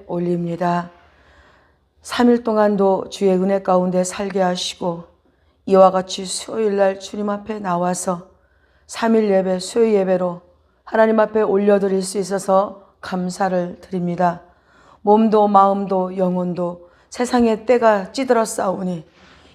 올립니다. 3일 동안도 주의 은혜 가운데 살게 하시고 이와 같이 수요일날 주님 앞에 나와서 3일 예배, 수요 예배로 하나님 앞에 올려드릴 수 있어서 감사를 드립니다. 몸도 마음도 영혼도 세상의 때가 찌들었사오니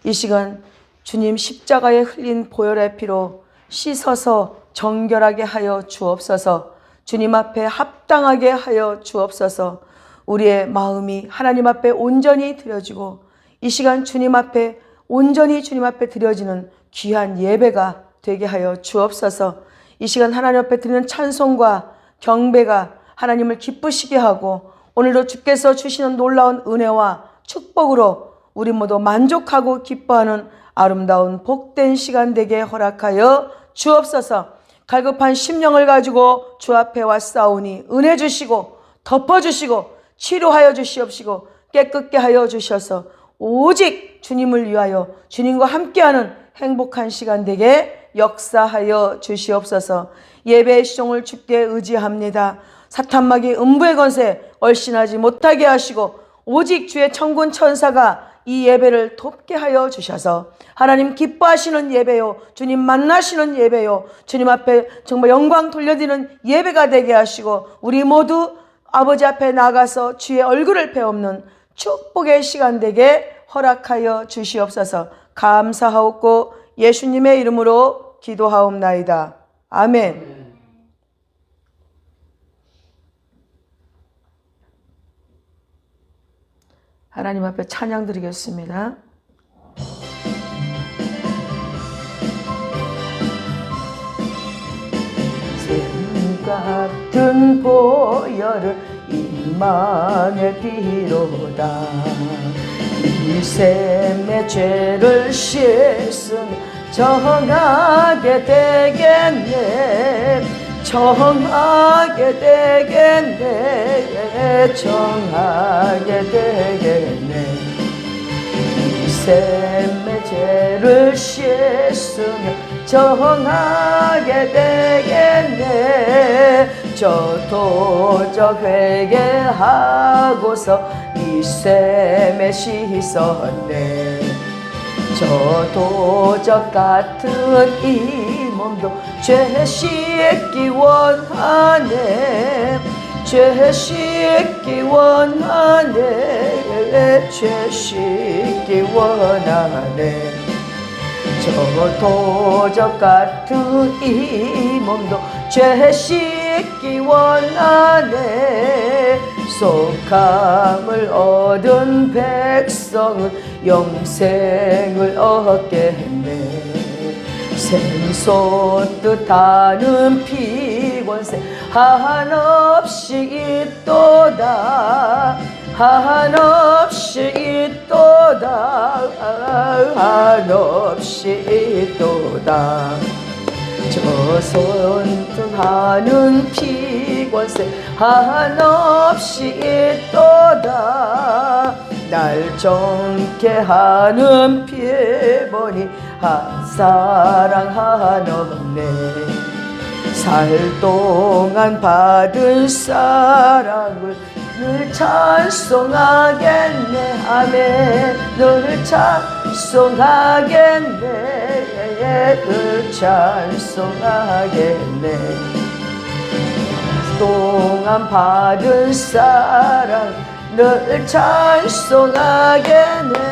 이 시간 주님 십자가에 흘린 보혈의 피로 씻어서 정결하게 하여 주옵소서. 주님 앞에 합당하게 하여 주옵소서. 우리의 마음이 하나님 앞에 온전히 드려지고 이 시간 주님 앞에 온전히 주님 앞에 드려지는 귀한 예배가 되게 하여 주옵소서. 이 시간 하나님 앞에 드리는 찬송과 경배가 하나님을 기쁘시게 하고 오늘도 주께서 주시는 놀라운 은혜와 축복으로 우리 모두 만족하고 기뻐하는 아름다운 복된 시간 되게 허락하여 주옵소서. 갈급한 심령을 가지고 주 앞에 왔사오니 은혜 주시고 덮어주시고 치료하여 주시옵시고 깨끗게 하여 주셔서 오직 주님을 위하여 주님과 함께하는 행복한 시간 되게 역사하여 주시옵소서. 예배의 시종을 주께 의지합니다. 사탄마귀 음부의 권세 얼씬하지 못하게 하시고 오직 주의 천군 천사가 이 예배를 돕게 하여 주셔서 하나님 기뻐하시는 예배요, 주님 만나시는 예배요, 주님 앞에 정말 영광 돌려드리는 예배가 되게 하시고 우리 모두 아버지 앞에 나가서 주의 얼굴을 배우는 축복의 시간 되게 허락하여 주시옵소서. 감사하옵고 예수님의 이름으로 기도하옵나이다. 아멘. 하나님 앞에 찬양 드리겠습니다. 샘 같은 보혈을 임마누엘 피로다. 이 샘의 죄를 씻으며 정하게 되겠네. 정하게 되겠네. 정하게 되겠네. 이 샘의 죄를 씻으며 정하게 되겠네. 저 도적 회개하고서 이 샘에 씻었네. 저 도적 같은 이 몸도 죄 씻기 원하네. 죄 씻기 원하네. 죄 씻기 원하네. 저 도적 같은 이 몸도 죄 씻기 원하네. 속함을 얻은 백성은 영생을 얻겠네. 샘솟듯 하는 피권세 한없이 있도다. 한없이 있도다. 한없이 있도다. 저 손등하는 피권세 한없이 있도다. 날 정케 하는 피해보니 한 사랑 한없네. 살 동안 받은 사랑을 늘 찬송하겠네. 아멘. 늘 찬송하겠네. 늘 찬송하겠네. 동안 받은 사랑 늘 찬송하겠네.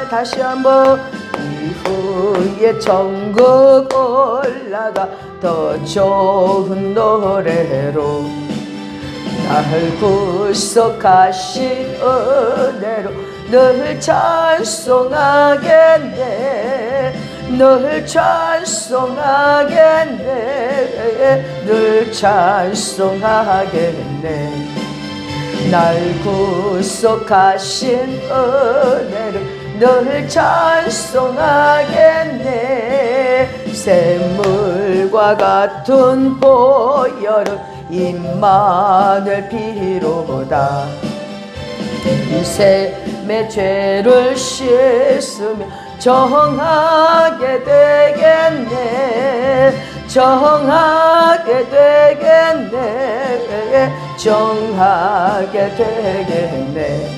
다시 한번. 이후에 천국 올라가 더 좋은 노래로 날 구속하신 은혜로 늘 찬송하겠네. 늘 찬송하겠네. 늘 찬송하겠네. 날 구속하신 은혜를 늘 찬송하겠네. 샘물과 같은 보혈은 임마누엘 피로다. 이 샘의 죄를 씻으며 정하게 되겠네. 정하게 되겠네. 정하게 되겠네.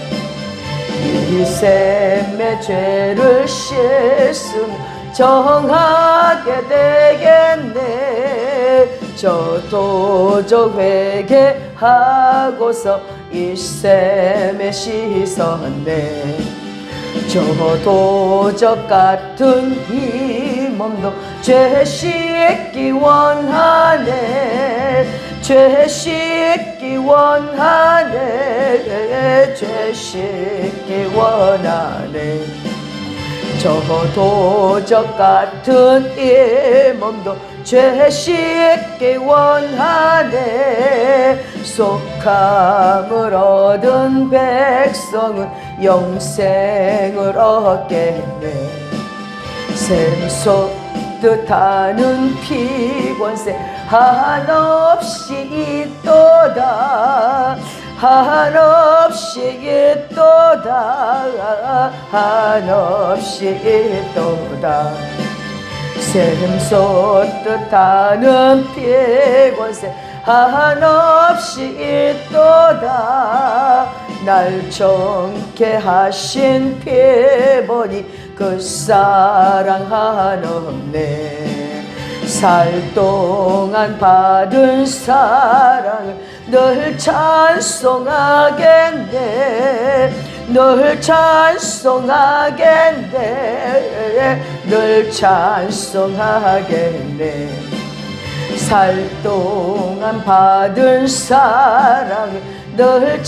이 셈의 죄를 씻음 정하게 되겠네. 저 도적 회개하고서 이 셈에 씻었네. 저 도적 같은 이 몸도 죄 씻기 원하네. 죄 씻기 원하네. 죄 씻기 원하네. 저 도적 같은 이 몸도 죄 씻기 원하네. 속함을 얻은 백성은 영생을 얻겠네. 샘솟 뜻하는 피권세 한없이 있도다. 한없이 있도다. 한없이 있도다. 샘솟듯하는 피권세 한없이 있도다. 날 정케 하신 피보니 그 사랑 한없네. 살 동안 받은 사랑을 늘 찬송하겠네. 늘 찬송하겠네. 늘 찬송하겠네. 살 동안 받은 사랑을 늘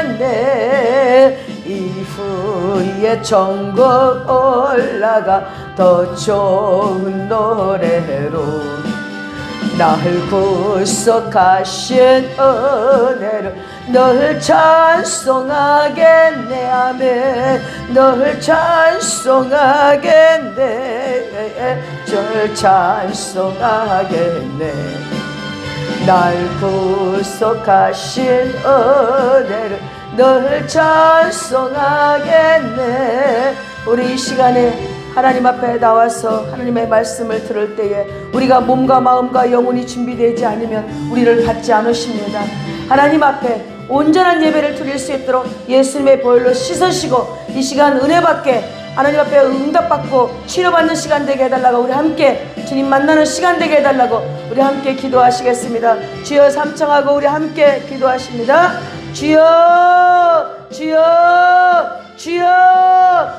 찬송하겠네. 이후에 천국 올라가 더 좋은 노래로 날 구속하신 은혜를 늘 찬송하겠네. 아멘. 늘 찬송하겠네. 늘 찬송하겠네. 날 구속하신 은혜를 늘 찬송하겠네. 우리 이 시간에 하나님 앞에 나와서 하나님의 말씀을 들을 때에 우리가 몸과 마음과 영혼이 준비되지 않으면 우리를 받지 않으십니다. 하나님 앞에 온전한 예배를 드릴 수 있도록 예수님의 보혈로 씻으시고 이 시간 은혜 받게 하나님 앞에 응답받고 치료받는 시간 되게 해달라고 우리 함께 주님 만나는 시간 되게 해달라고 우리 함께 기도하시겠습니다. 주여 삼청하고 우리 함께 기도하십니다. 주여 주여 주여.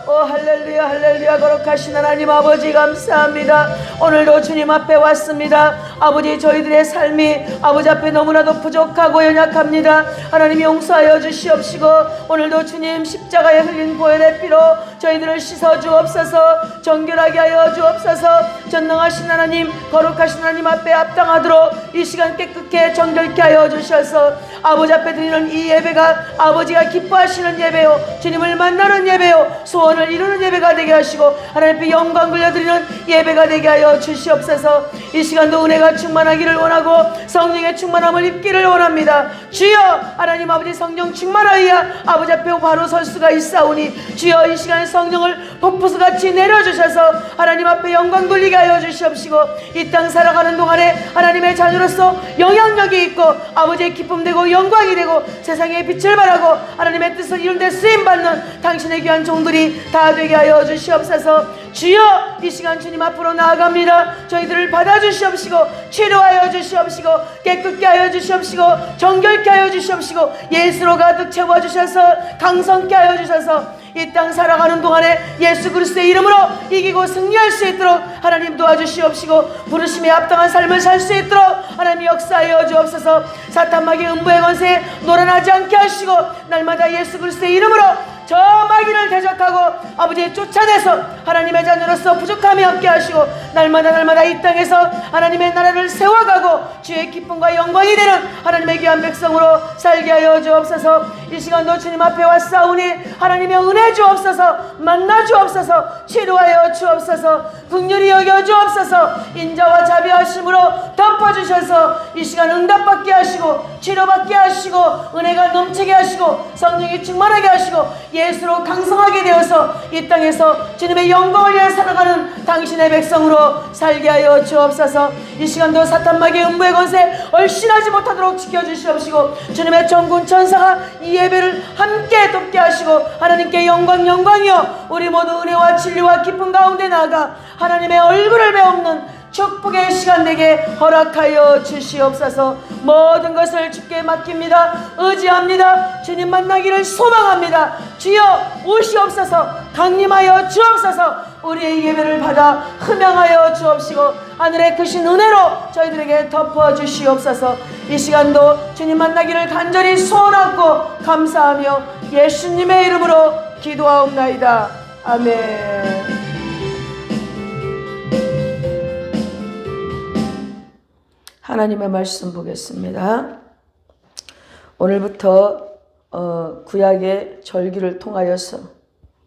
오 할렐루야 할렐루야. 거룩하신 하나님 아버지 감사합니다. 오늘도 주님 앞에 왔습니다. 아버지 저희들의 삶이 아버지 앞에 너무나도 부족하고 연약합니다. 하나님 용서하여 주시옵시고 오늘도 주님 십자가에 흘린 보혈의 피로 저희들을 씻어 주옵소서. 정결하게 하여 주옵소서. 전능하신 하나님 거룩하신 하나님 앞에 합당하도록 이 시간 깨끗게 정결케 하여 주셔서 아버지 앞에 드리는 이 예배가 아버지가 기뻐하시는 예배요 주님을 만나는 예배요 소원을 이루는 예배가 되게 하시고 하나님 앞에 영광 돌려드리는 예배가 되게 하여 주시옵소서. 이 시간도 은혜가 충만하기를 원하고 성령의 충만함을 입기를 원합니다. 주여 하나님 아버지 성령 충만하여 아버지 앞에 바로 설 수가 있사오니 주여 이 시간에 성령을 폭포수같이 내려주셔서 하나님 앞에 영광 돌리게 하여 주시옵시고 이 땅 살아가는 동안에 하나님의 자녀로서 영향력이 있고 아버지의 기쁨 되고 영광이 되고 세상의 빛을 발하고 하나님의 뜻을 이룬 데 쓰임받는 당신의 귀한 종들이 다 되게 하여 주시옵소서. 주여 이 시간 주님 앞으로 나아갑니다. 저희들을 받아주시옵시고 치료하여 주시옵시고 깨끗게 하여 주시옵시고 정결케 하여 주시옵시고 예수로 가득 채워주셔서 강성케 하여 주셔서 이 땅 살아가는 동안에 예수 그리스도의 이름으로 이기고 승리할 수 있도록 하나님 도와주시옵시고 부르심에 합당한 삶을 살 수 있도록 하나님 역사하여 주옵소서. 사탄 마귀의 음부의 권세에 놀아나지 않게 하시고 날마다 예수 그리스도의 이름으로 저 마귀를 대적하고 아버지의 쫓아내서 하나님의 자녀로서 부족함이 없게 하시고 날마다 이 땅에서 하나님의 나라를 세워가고 주의 기쁨과 영광이 되는 하나님의 귀한 백성으로 살게 하여 주옵소서. 이 시간도 주님 앞에 왔사오니 하나님의 은혜 주옵소서. 만나 주옵소서. 치료하여 주옵소서. 긍휼히 여겨 주옵소서. 인자와 자비하심으로 덮어주셔서 이 시간 응답받게 하시고 치료받게 하시고 은혜가 넘치게 하시고 성령이 충만하게 하시고 예수로 강성하게 되어서 이 땅에서 주님의 영광을 위해 살아가는 당신의 백성으로 살게 하여 주옵소서. 이 시간도 사탄마귀의 음부의 권세 얼씬하지 못하도록 지켜주시옵시고 주님의 전군 천사가 이 예배를 함께 돕게 하시고 하나님께 영광이여 우리 모두 은혜와 진리와 기쁨 가운데 나아가 하나님의 얼굴을 배우는 축복의 시간 되게 허락하여 주시옵소서. 모든 것을 주께 맡깁니다. 의지합니다. 주님 만나기를 소망합니다. 주여 오시옵소서. 강림하여 주옵소서. 우리의 예배를 받아 흠양하여 주옵시고 하늘의 크신 은혜로 저희들에게 덮어주시옵소서. 이 시간도 주님 만나기를 간절히 소원하고 감사하며 예수님의 이름으로 기도하옵나이다. 아멘. 하나님의 말씀 보겠습니다. 오늘부터 구약의 절기를 통하여서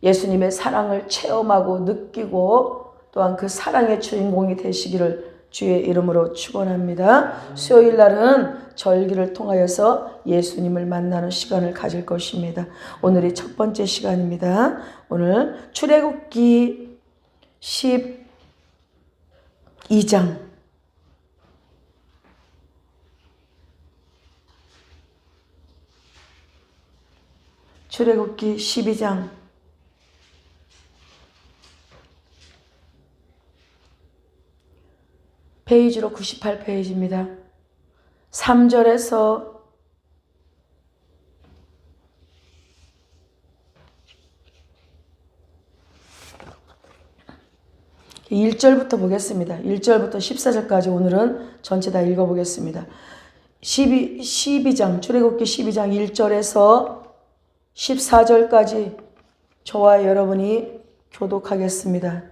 예수님의 사랑을 체험하고 느끼고 또한 그 사랑의 주인공이 되시기를 주의 이름으로 축원합니다. 수요일 날은 절기를 통하여서 예수님을 만나는 시간을 가질 것입니다. 오늘이 첫 번째 시간입니다. 오늘 출애굽기 12장 출애굽기 12장 페이지로 98페이지입니다. 3절에서 1절부터 보겠습니다. 1절부터 14절까지 오늘은 전체 다 읽어보겠습니다. 12장 출애굽기 12장 1절에서 14절까지 저와 여러분이 교독하겠습니다.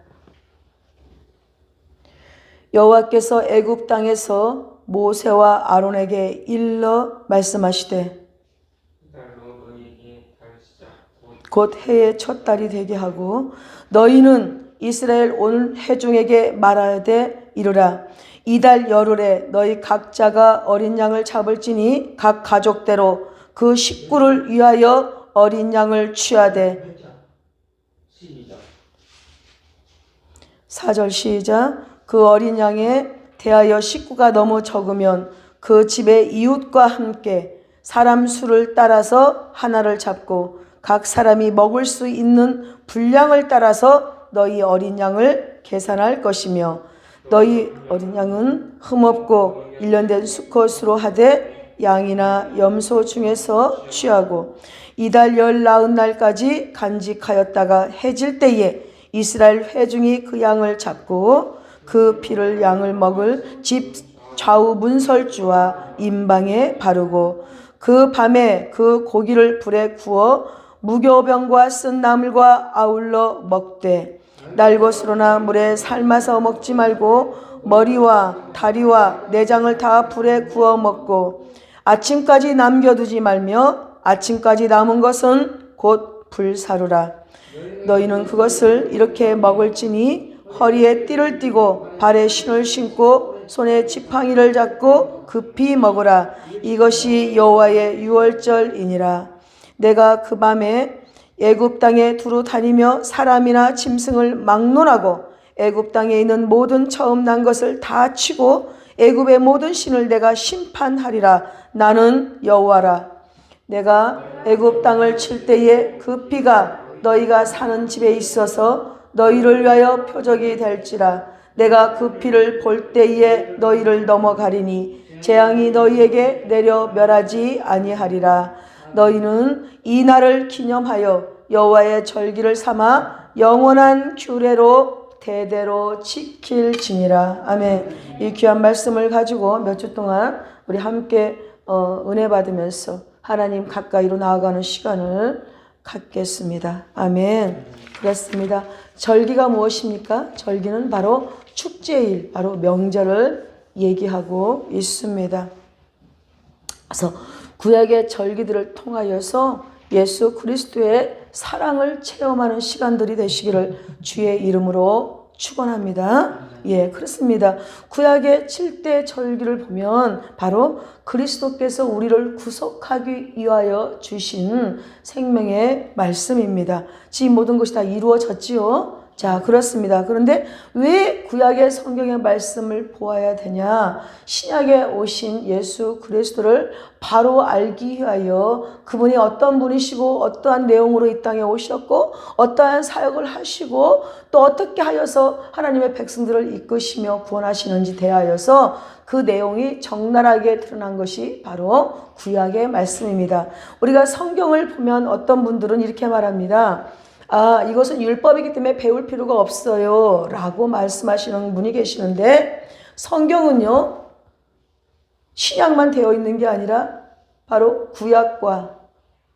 여호와께서 애굽 땅에서 모세와 아론에게 일러 말씀하시되 곧 해의 첫 달이 되게 하고 너희는 이스라엘 온 회중에게 말하되 이르라 이달 열흘에 너희 각자가 어린 양을 잡을지니 각 가족대로 그 식구를 위하여 어린 양을 취하되 4절 시작. 그 어린 양에 대하여 식구가 너무 적으면 그 집의 이웃과 함께 사람 수를 따라서 하나를 잡고 각 사람이 먹을 수 있는 분량을 따라서 너희 어린 양을 계산할 것이며 너희 어린 양은 흠없고 일련된 수컷으로 하되 양이나 염소 중에서 취하고 이달 열 나흔 날까지 간직하였다가 해질 때에 이스라엘 회중이 그 양을 잡고 그 피를 양을 먹을 집 좌우 문설주와 임방에 바르고 그 밤에 그 고기를 불에 구워 무교병과 쓴 나물과 아울러 먹되 날것으로나 물에 삶아서 먹지 말고 머리와 다리와 내장을 다 불에 구워 먹고 아침까지 남겨두지 말며 아침까지 남은 것은 곧 불사르라. 너희는 그것을 이렇게 먹을지니 허리에 띠를 띠고 발에 신을 신고 손에 지팡이를 잡고 급히 먹으라. 이것이 여호와의 유월절이니라. 내가 그 밤에 애굽 땅에 두루 다니며 사람이나 짐승을 막론하고 애굽 땅에 있는 모든 처음 난 것을 다 치고 애굽의 모든 신을 내가 심판하리라. 나는 여호와라. 내가 애굽 땅을 칠 때에 그 피가 너희가 사는 집에 있어서 너희를 위하여 표적이 될지라. 내가 그 피를 볼 때에 너희를 넘어가리니 재앙이 너희에게 내려 멸하지 아니하리라. 너희는 이 날을 기념하여 여호와의 절기를 삼아 영원한 규례로 대대로 지킬지니라. 아멘. 이 귀한 말씀을 가지고 몇 주 동안 우리 함께 은혜 받으면서 하나님 가까이로 나아가는 시간을 갖겠습니다. 아멘. 그렇습니다. 절기가 무엇입니까? 절기는 바로 축제일, 바로 명절을 얘기하고 있습니다. 그래서 구약의 절기들을 통하여서 예수 그리스도의 사랑을 체험하는 시간들이 되시기를 주의 이름으로 축원합니다. 예, 그렇습니다. 구약의 7대 절기를 보면 바로 그리스도께서 우리를 구속하기 위하여 주신 생명의 말씀입니다. 지금 모든 것이 다 이루어졌지요. 자, 그렇습니다. 그런데 왜 구약의 성경의 말씀을 보아야 되냐? 신약에 오신 예수 그리스도를 바로 알기 위하여 그분이 어떤 분이시고 어떠한 내용으로 이 땅에 오셨고 어떠한 사역을 하시고 또 어떻게 하여서 하나님의 백성들을 이끄시며 구원하시는지 대하여서 그 내용이 적나라하게 드러난 것이 바로 구약의 말씀입니다. 우리가 성경을 보면 어떤 분들은 이렇게 말합니다. 아, 이것은 율법이기 때문에 배울 필요가 없어요 라고 말씀하시는 분이 계시는데, 성경은요 신약만 되어 있는 게 아니라 바로 구약과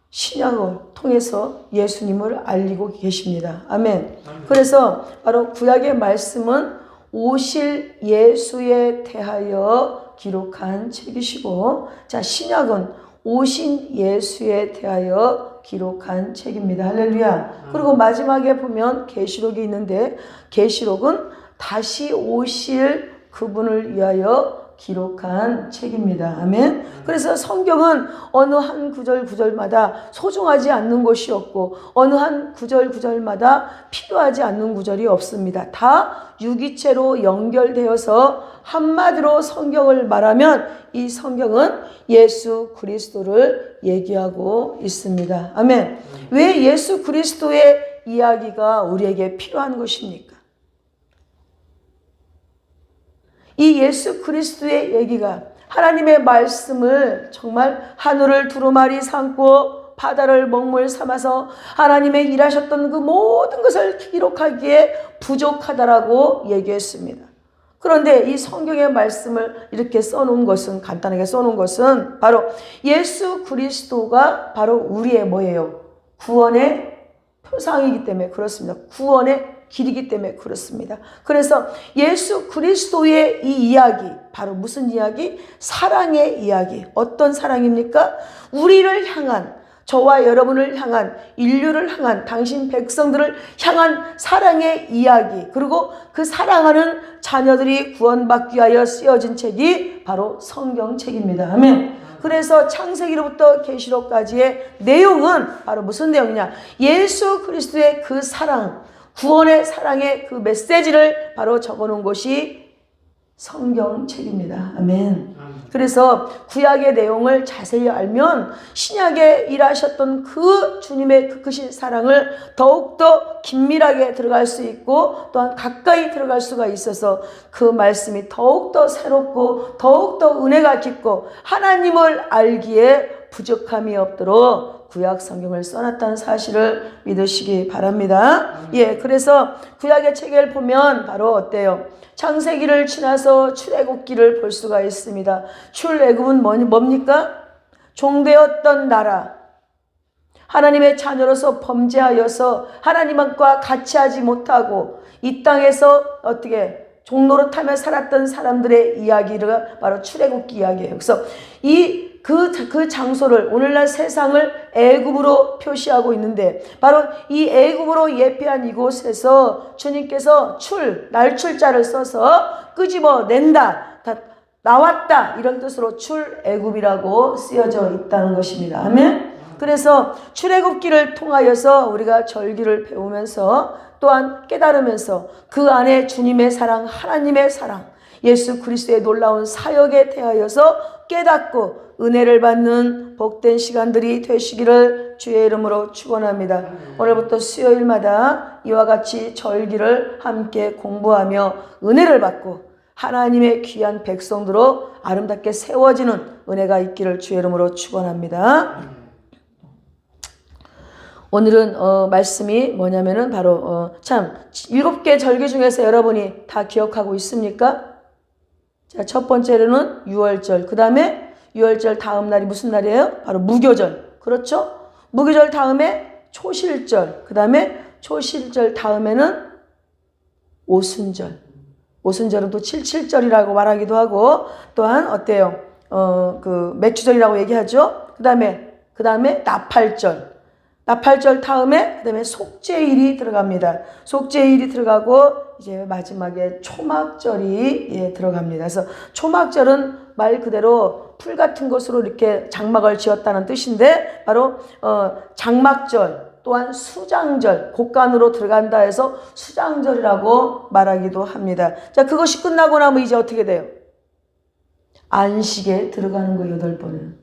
신약을 통해서 예수님을 알리고 계십니다. 아멘. 그래서 바로 구약의 말씀은 오실 예수에 대하여 기록한 책이시고, 자, 신약은 오신 예수에 대하여 기록한 책입니다. 할렐루야. 그리고 마지막에 보면 계시록이 있는데, 계시록은 다시 오실 그분을 위하여 기록한 책입니다. 아멘. 그래서 성경은 어느 한 구절 구절마다 소중하지 않는 것이 없고 어느 한 구절 구절마다 필요하지 않는 구절이 없습니다. 다 유기체로 연결되어서 한마디로 성경을 말하면 이 성경은 예수 그리스도를 얘기하고 있습니다. 아멘. 왜 예수 그리스도의 이야기가 우리에게 필요한 것입니까? 이 예수 그리스도의 얘기가 하나님의 말씀을 정말 하늘을 두루마리 삼고 바다를 먹물 삼아서 하나님의 일하셨던 그 모든 것을 기록하기에 부족하다라고 얘기했습니다. 그런데 이 성경의 말씀을 이렇게 써놓은 것은, 간단하게 써놓은 것은 바로 예수 그리스도가 바로 우리의 뭐예요? 구원의 표상이기 때문에 그렇습니다. 구원의 길이기 때문에 그렇습니다. 그래서 예수 그리스도의 이 이야기, 바로 무슨 이야기? 사랑의 이야기. 어떤 사랑입니까? 우리를 향한, 저와 여러분을 향한, 인류를 향한, 당신 백성들을 향한 사랑의 이야기, 그리고 그 사랑하는 자녀들이 구원받기 위하여 쓰여진 책이 바로 성경책입니다. 아멘. 그래서 창세기로부터 계시록까지의 내용은 바로 무슨 내용이냐? 예수 그리스도의 그 사랑, 구원의 사랑의 그 메시지를 바로 적어놓은 것이 성경책입니다. 아멘. 그래서 구약의 내용을 자세히 알면 신약에 일하셨던 그 주님의 그 크신 사랑을 더욱더 긴밀하게 들어갈 수 있고 또한 가까이 들어갈 수가 있어서 그 말씀이 더욱더 새롭고 더욱더 은혜가 깊고 하나님을 알기에 부족함이 없도록 구약 성경을 써놨다는 사실을 믿으시기 바랍니다. 예, 그래서 구약의 책을 보면 바로 어때요? 창세기를 지나서 출애굽기를 볼 수가 있습니다. 출애굽은 뭡니까? 종되었던 나라, 하나님의 자녀로서 범죄하여서 하나님과 같이 하지 못하고 이 땅에서 어떻게 종노릇하며 살았던 사람들의 이야기가 바로 출애굽기 이야기예요. 그래서 그 장소를, 오늘날 세상을 애굽으로 표시하고 있는데 바로 이 애굽으로 예표한 이곳에서 주님께서 날출자를 써서 끄집어낸다, 나왔다, 이런 뜻으로 출애굽이라고 쓰여져 있다는 것입니다. 아멘. 그래서 출애굽기를 통하여서 우리가 절기를 배우면서 또한 깨달으면서 그 안에 주님의 사랑, 하나님의 사랑, 예수 그리스도의 놀라운 사역에 대하여서 깨닫고 은혜를 받는 복된 시간들이 되시기를 주의 이름으로 축원합니다. 오늘부터 수요일마다 이와 같이 절기를 함께 공부하며 은혜를 받고 하나님의 귀한 백성들로 아름답게 세워지는 은혜가 있기를 주의 이름으로 축원합니다. 오늘은 말씀이 뭐냐면은 바로 참 7개 절기 중에서 여러분이 다 기억하고 있습니까? 자, 첫 번째로는 유월절, 그 다음에 유월절 다음 날이 무슨 날이에요? 바로 무교절. 그렇죠? 무교절 다음에 초실절, 그 다음에 초실절 다음에는 오순절. 오순절은 또 칠칠절이라고 말하기도 하고 또한 어때요? 그 매추절이라고 얘기하죠. 그 다음에 나팔절. 나팔절 다음에 그다음에 속죄일이 들어갑니다. 속죄일이 들어가고 이제 마지막에 초막절이 들어갑니다. 그래서 초막절은 말 그대로 풀 같은 것으로 이렇게 장막을 지었다는 뜻인데 바로 장막절 또한 수장절, 곡간으로 들어간다 해서 수장절이라고 말하기도 합니다. 자, 그것이 끝나고 나면 이제 어떻게 돼요? 안식에 들어가는 거예요, 8번은.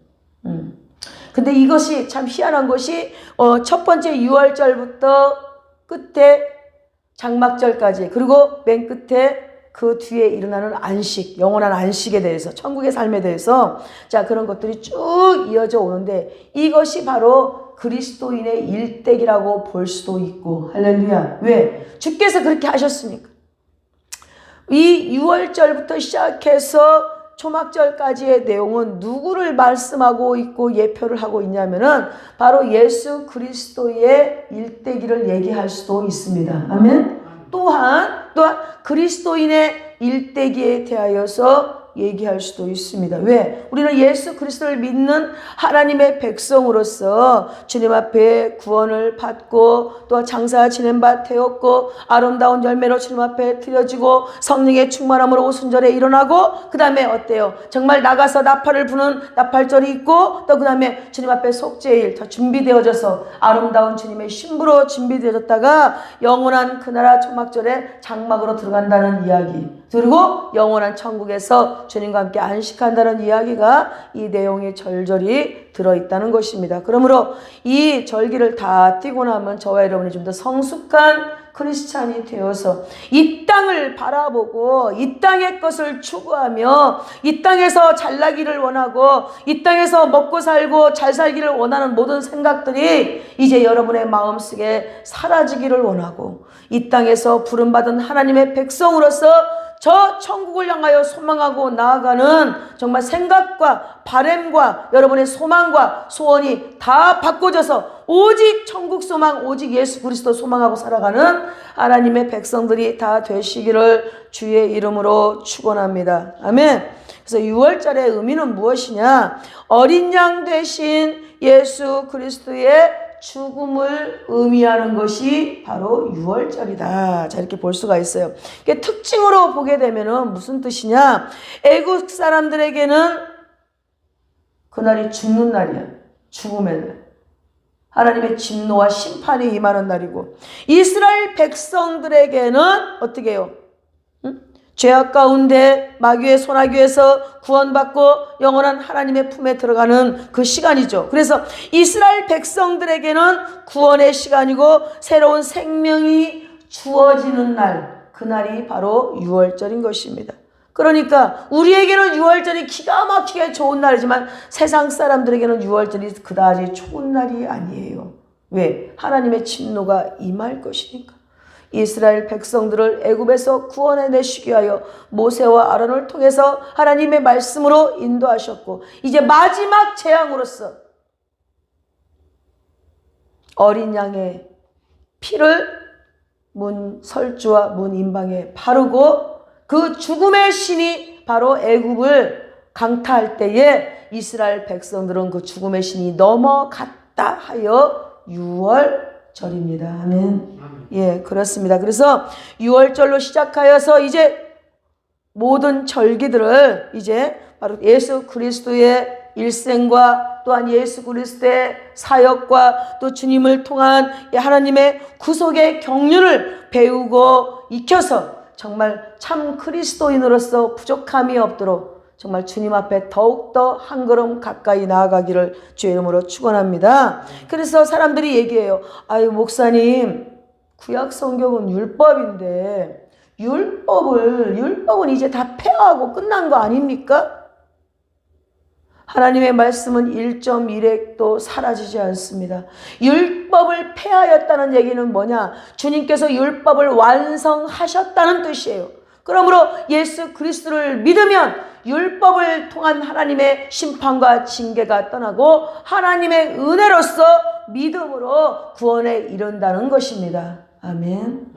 근데 이것이 참 희한한 것이 첫 번째 6월절부터 끝에 장막절까지 그리고 맨 끝에 그 뒤에 일어나는 안식, 영원한 안식에 대해서 천국의 삶에 대해서 자 그런 것들이 쭉 이어져 오는데 이것이 바로 그리스도인의 일대기라고 볼 수도 있고 할렐루야. 왜? 주께서 그렇게 하셨으니까. 이 6월절부터 시작해서 초막절까지의 내용은 누구를 말씀하고 있고 예표를 하고 있냐면은 바로 예수 그리스도의 일대기를 얘기할 수도 있습니다. 아멘. 또한 그리스도인의 일대기에 대하여서 얘기할 수도 있습니다. 왜? 우리는 예수 그리스도를 믿는 하나님의 백성으로서 주님 앞에 구원을 받고 또 장사 지낸 바 되었고 아름다운 열매로 주님 앞에 드려지고 성령의 충만함으로 오순절에 일어나고 그 다음에 어때요? 정말 나가서 나팔을 부는 나팔절이 있고 또 그 다음에 주님 앞에 속죄일 다 준비되어져서 아름다운 주님의 신부로 준비되어졌다가 영원한 그 나라 초막절에 장막으로 들어간다는 이야기 그리고 영원한 천국에서 주님과 함께 안식한다는 이야기가 이 내용에 절절히 들어있다는 것입니다. 그러므로 이 절기를 다 띄고 나면 저와 여러분이 좀 더 성숙한 크리스찬이 되어서 이 땅을 바라보고 이 땅의 것을 추구하며 이 땅에서 잘나기를 원하고 이 땅에서 먹고 살고 잘 살기를 원하는 모든 생각들이 이제 여러분의 마음속에 사라지기를 원하고 이 땅에서 부름받은 하나님의 백성으로서 저 천국을 향하여 소망하고 나아가는 정말 생각과 바램과 여러분의 소망과 소원이 다 바꿔져서 오직 천국 소망, 오직 예수 그리스도 소망하고 살아가는 하나님의 백성들이 다 되시기를 주의 이름으로 축원합니다. 아멘. 그래서 6월절의 의미는 무엇이냐? 어린 양 되신 예수 그리스도의 죽음을 의미하는 것이 바로 6월절이다. 자, 이렇게 볼 수가 있어요. 특징으로 보게 되면은 무슨 뜻이냐? 애국 사람들에게는 그날이 죽는 날이야. 죽음의 날. 하나님의 진노와 심판이 임하는 날이고 이스라엘 백성들에게는 어떻게 해요? 죄악 가운데 마귀의 소나기에서 구원받고 영원한 하나님의 품에 들어가는 그 시간이죠. 그래서 이스라엘 백성들에게는 구원의 시간이고 새로운 생명이 주어지는 날, 그날이 바로 6월절인 것입니다. 그러니까 우리에게는 6월절이 기가 막히게 좋은 날이지만 세상 사람들에게는 6월절이 그다지 좋은 날이 아니에요. 왜? 하나님의 진노가 임할 것이니까. 이스라엘 백성들을 애굽에서 구원해내시기 위하여 모세와 아론을 통해서 하나님의 말씀으로 인도하셨고 이제 마지막 재앙으로서 어린 양의 피를 문 설주와 문 임방에 바르고 그 죽음의 신이 바로 애굽을 강타할 때에 이스라엘 백성들은 그 죽음의 신이 넘어갔다 하여 6월절입니다. 아멘. 예, 그렇습니다. 그래서 6월절로 시작하여서 이제 모든 절기들을 이제 바로 예수 그리스도의 일생과 또한 예수 그리스도의 사역과 또 주님을 통한 하나님의 구속의 경륜을 배우고 익혀서 정말 참 그리스도인으로서 부족함이 없도록 정말 주님 앞에 더욱더 한 걸음 가까이 나아가기를 주의 이름으로 축원합니다. 그래서 사람들이 얘기해요. 아유 목사님 구약 성경은 율법인데 율법은 이제 다 폐하고 끝난 거 아닙니까? 하나님의 말씀은 1.1핵도 사라지지 않습니다. 율법을 폐하였다는 얘기는 뭐냐? 주님께서 율법을 완성하셨다는 뜻이에요. 그러므로 예수 그리스도를 믿으면 율법을 통한 하나님의 심판과 징계가 떠나고 하나님의 은혜로서 믿음으로 구원에 이른다는 것입니다. 아멘.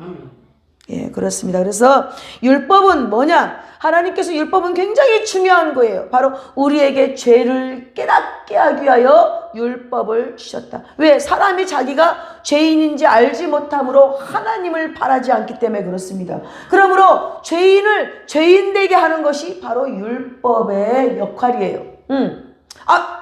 예, 그렇습니다. 그래서 율법은 뭐냐? 하나님께서 율법은 굉장히 중요한 거예요. 바로 우리에게 죄를 깨닫게 하기 위하여 율법을 주셨다. 왜? 사람이 자기가 죄인인지 알지 못함으로 하나님을 바라지 않기 때문에 그렇습니다. 그러므로 죄인을 죄인되게 하는 것이 바로 율법의 역할이에요.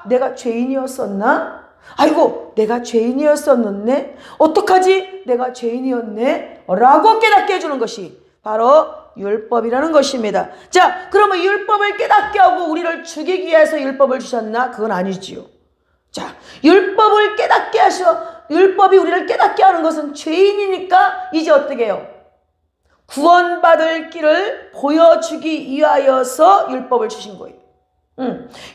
내가 죄인이었었나? 아이고, 내가 죄인이었었는데 어떡하지? 내가 죄인이었네? 라고 깨닫게 해주는 것이 바로 율법이라는 것입니다. 자, 그러면 율법을 깨닫게 하고 우리를 죽이기 위해서 율법을 주셨나? 그건 아니지요. 자, 율법을 깨닫게 율법이 우리를 깨닫게 하는 것은 죄인이니까 이제 어떻게 해요? 구원받을 길을 보여주기 위하여서 율법을 주신 거예요.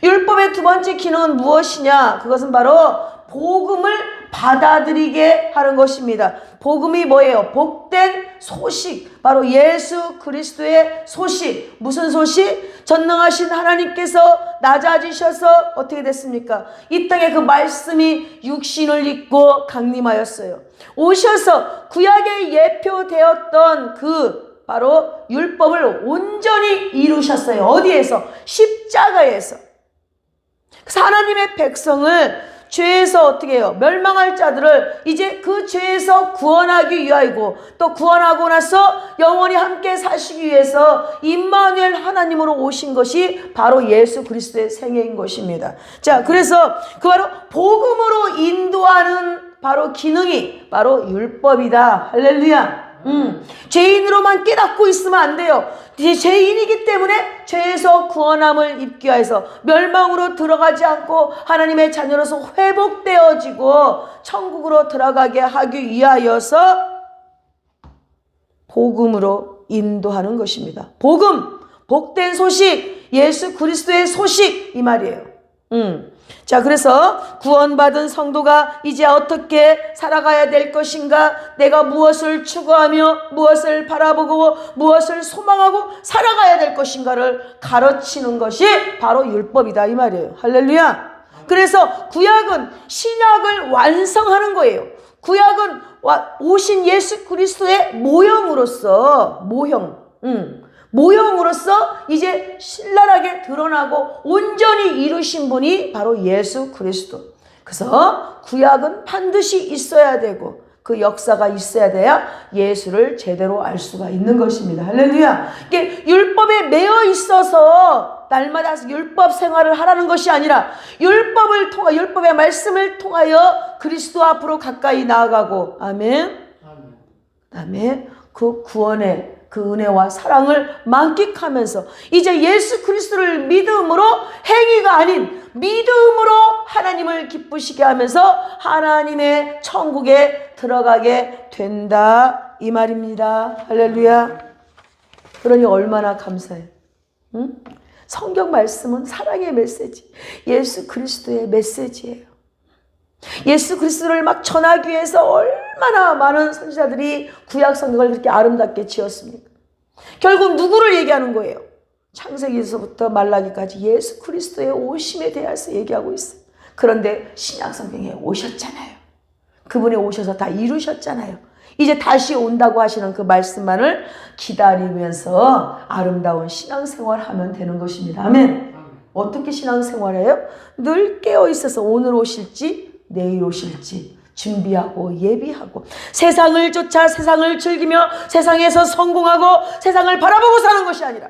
율법의 두 번째 기능은 무엇이냐? 그것은 바로 복음을 받아들이게 하는 것입니다. 복음이 뭐예요? 복된 소식, 바로 예수 그리스도의 소식. 무슨 소식? 전능하신 하나님께서 낮아지셔서 어떻게 됐습니까? 이 땅에 그 말씀이 육신을 입고 강림하였어요. 오셔서 구약에 예표되었던 바로 율법을 온전히 이루셨어요. 어디에서? 십자가에서. 그래서 하나님의 백성을 죄에서 어떻게 해요? 멸망할 자들을 이제 그 죄에서 구원하기 위하이고, 또 구원하고 나서 영원히 함께 사시기 위해서 임마누엘 하나님으로 오신 것이 바로 예수 그리스도의 생애인 것입니다. 자, 그래서 바로 복음으로 인도하는 바로 기능이 바로 율법이다. 할렐루야. 죄인으로만 깨닫고 있으면 안 돼요. 죄인이기 때문에 죄에서 구원함을 입기 위해서 멸망으로 들어가지 않고 하나님의 자녀로서 회복되어지고 천국으로 들어가게 하기 위하여서 복음으로 인도하는 것입니다. 복음, 복된 소식, 예수 그리스도의 소식, 이 말이에요. 자, 그래서 구원받은 성도가 이제 어떻게 살아가야 될 것인가, 내가 무엇을 추구하며 무엇을 바라보고 무엇을 소망하고 살아가야 될 것인가를 가르치는 것이 바로 율법이다, 이 말이에요. 할렐루야. 그래서 구약은 신약을 완성하는 거예요. 구약은 오신 예수 그리스도의 모형으로서 이제 신랄하게 드러나고 온전히 이루신 분이 바로 예수 그리스도. 그래서 구약은 반드시 있어야 되고 그 역사가 있어야 돼야 예수를 제대로 알 수가 있는 것입니다. 할렐루야. 이게 율법에 매여 있어서 날마다 율법 생활을 하라는 것이 아니라 율법의 말씀을 통하여 그리스도 앞으로 가까이 나아가고, 아멘. 그다음에 그 구원의 그 은혜와 사랑을 만끽하면서 이제 예수 그리스도를 믿음으로, 행위가 아닌 믿음으로 하나님을 기쁘시게 하면서 하나님의 천국에 들어가게 된다, 이 말입니다. 할렐루야. 그러니 얼마나 감사해요. 성경 말씀은 사랑의 메시지, 예수 그리스도의 메시지예요. 예수 그리스도를 막 전하기 위해서 얼마나 많은 선지자들이 구약 성경을 그렇게 아름답게 지었습니까? 결국 누구를 얘기하는 거예요? 창세기에서부터 말라기까지 예수 그리스도의 오심에 대해서 얘기하고 있어요. 그런데 신약 성경에 오셨잖아요. 그분이 오셔서 다 이루셨잖아요. 이제 다시 온다고 하시는 그 말씀만을 기다리면서 아름다운 신앙생활 하면 되는 것입니다. 아멘. 어떻게 신앙생활해요? 늘 깨어있어서 오늘 오실지 내일 오실지 준비하고 예비하고, 세상을 쫓아 세상을 즐기며 세상에서 성공하고 세상을 바라보고 사는 것이 아니라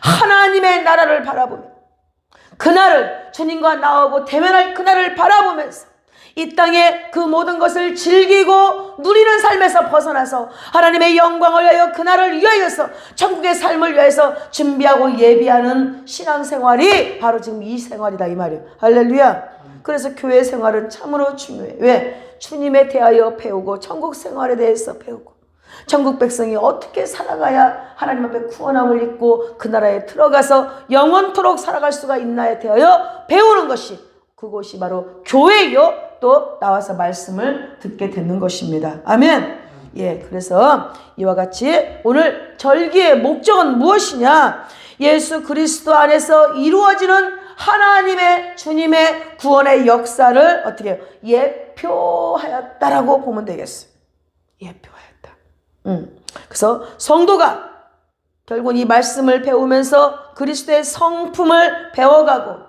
하나님의 나라를 바라보며 그날을, 주님과 나오고 대면할 그날을 바라보면서 이 땅에 그 모든 것을 즐기고 누리는 삶에서 벗어나서 하나님의 영광을 위하여, 그날을 위하여서 천국의 삶을 위해서 준비하고 예비하는 신앙생활이 바로 지금 이 생활이다, 이 말이에요. 할렐루야. 그래서 교회 생활은 참으로 중요해. 왜? 주님에 대하여 배우고 천국 생활에 대해서 배우고 천국 백성이 어떻게 살아가야 하나님 앞에 구원함을 입고 그 나라에 들어가서 영원토록 살아갈 수가 있나에 대하여 배우는 것이, 그것이 바로 교회요, 또 나와서 말씀을 듣게 되는 것입니다. 아멘. 예, 그래서 이와 같이 오늘 절기의 목적은 무엇이냐? 예수 그리스도 안에서 이루어지는 하나님의, 주님의 구원의 역사를 어떻게 해요? 예표하였다라고 보면 되겠어요. 예표하였다. 그래서 성도가 결국은 이 말씀을 배우면서 그리스도의 성품을 배워가고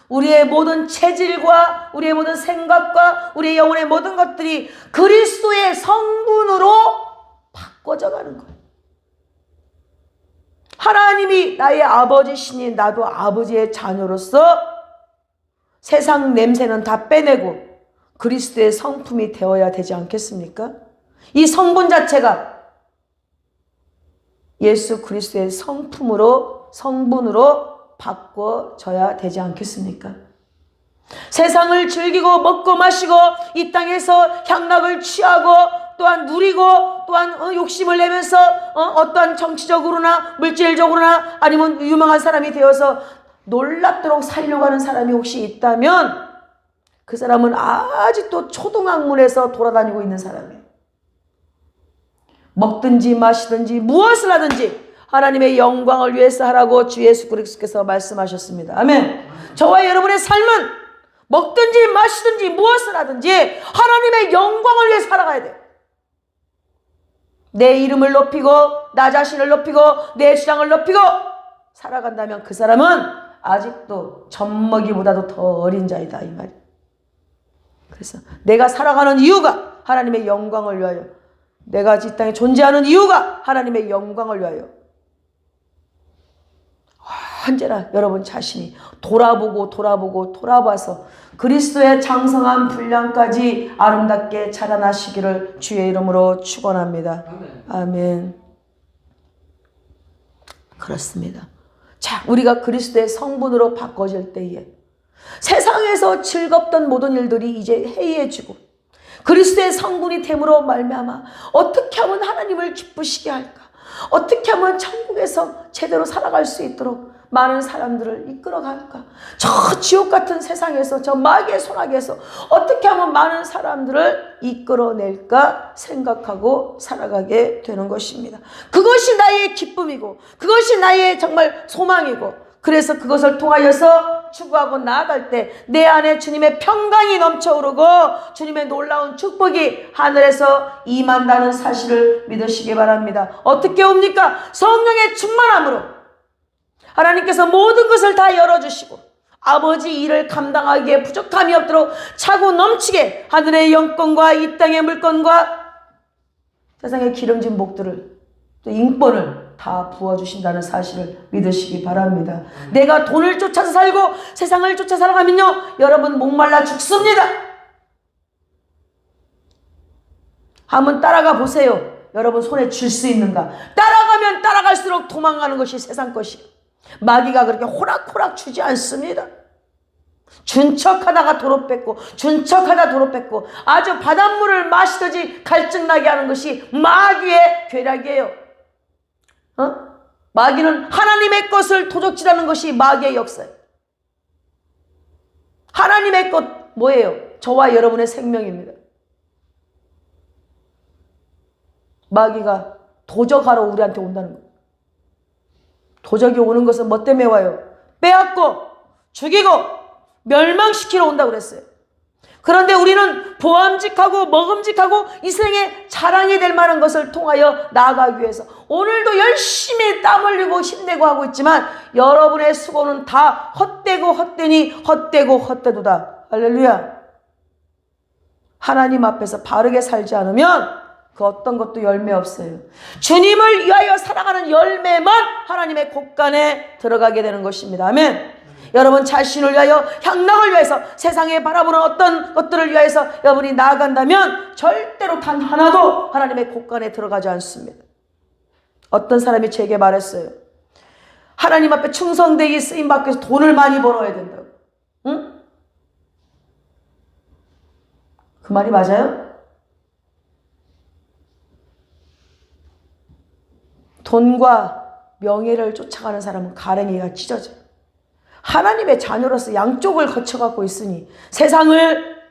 우리의 모든 체질과 우리의 모든 생각과 우리의 영혼의 모든 것들이 그리스도의 성분으로 바꿔져 가는 거예요. 하나님이 나의 아버지시니 나도 아버지의 자녀로서 세상 냄새는 다 빼내고 그리스도의 성품이 되어야 되지 않겠습니까? 이 성분 자체가 예수 그리스도의 성분으로 바꿔져야 되지 않겠습니까? 세상을 즐기고 먹고 마시고 이 땅에서 향락을 취하고 또한 누리고 또한 욕심을 내면서 어떠한 정치적으로나 물질적으로나 아니면 유명한 사람이 되어서 놀랍도록 살려고 하는 사람이 혹시 있다면 그 사람은 아직도 초등학문에서 돌아다니고 있는 사람이에요. 먹든지 마시든지 무엇을 하든지 하나님의 영광을 위해서 하라고 주 예수 그리스도께서 말씀하셨습니다. 아멘. 저와 여러분의 삶은 먹든지 마시든지 무엇을 하든지 하나님의 영광을 위해서 살아가야 돼요. 내 이름을 높이고 나 자신을 높이고 내 주장을 높이고 살아간다면 그 사람은 아직도 젖먹이보다도 더 어린 자이다 이 말이에요. 그래서 내가 살아가는 이유가 하나님의 영광을 위하여, 내가 이 땅에 존재하는 이유가 하나님의 영광을 위하여 언제나 여러분 자신이 돌아봐서 그리스도의 장성한 분량까지 아름답게 자라나시기를 주의 이름으로 축원합니다. 아멘. 그렇습니다. 자, 우리가 그리스도의 성분으로 바꿔질 때에 세상에서 즐겁던 모든 일들이 이제 해이해지고 그리스도의 성분이 됨으로 말미암아 어떻게 하면 하나님을 기쁘시게 할까? 어떻게 하면 천국에서 제대로 살아갈 수 있도록 많은 사람들을 이끌어갈까? 저 지옥 같은 세상에서, 저 마귀의 손아귀에서 어떻게 하면 많은 사람들을 이끌어낼까 생각하고 살아가게 되는 것입니다. 그것이 나의 기쁨이고 그것이 나의 정말 소망이고, 그래서 그것을 통하여서 추구하고 나아갈 때 내 안에 주님의 평강이 넘쳐오르고 주님의 놀라운 축복이 하늘에서 임한다는 사실을 믿으시기 바랍니다. 어떻게 옵니까? 성령의 충만함으로 하나님께서 모든 것을 다 열어주시고 아버지 일을 감당하기에 부족함이 없도록 차고 넘치게 하늘의 영권과 이 땅의 물건과 세상의 기름진 복들을 또 인권을 다 부어주신다는 사실을 믿으시기 바랍니다. 내가 돈을 쫓아서 살고 세상을 쫓아 살아가면요, 여러분 목말라 죽습니다. 한번 따라가 보세요. 여러분 손에 쥘 수 있는가? 따라가면 따라갈수록 도망가는 것이 세상 것이에요. 마귀가 그렇게 호락호락 주지 않습니다. 준 척하다가 도로 뺏고 준 척하다 도로 뺏고 아주 바닷물을 마시듯이 갈증나게 하는 것이 마귀의 괴락이에요. 마귀는 하나님의 것을 도적질하는 것이 마귀의 역사예요. 하나님의 것 뭐예요? 저와 여러분의 생명입니다. 마귀가 도적하러 우리한테 온다는 거예요. 도적이 오는 것은 뭐 때문에 와요? 빼앗고 죽이고 멸망시키러 온다고 그랬어요. 그런데 우리는 보암직하고 먹음직하고 이 생에 자랑이 될 만한 것을 통하여 나아가기 위해서 오늘도 열심히 땀 흘리고 힘내고 하고 있지만 여러분의 수고는 다 헛되고 헛되니 헛되고 헛되도다. 할렐루야. 하나님 앞에서 바르게 살지 않으면 그 어떤 것도 열매 없어요. 주님을 위하여 살아가는 열매만 하나님의 곳간에 들어가게 되는 것입니다. 아멘. 여러분 자신을 위하여, 향락을 위해서, 세상에 바라보는 어떤 것들을 위해서 여러분이 나아간다면 절대로 단 하나도 하나님의 곳간에 들어가지 않습니다. 어떤 사람이 제게 말했어요. 하나님 앞에 충성되기 쓰임받기 위해서 돈을 많이 벌어야 된다고. 응? 그 말이 맞아요? 돈과 명예를 쫓아가는 사람은 가랭이가 찢어져요. 하나님의 자녀로서 양쪽을 거쳐갖고 있으니 세상을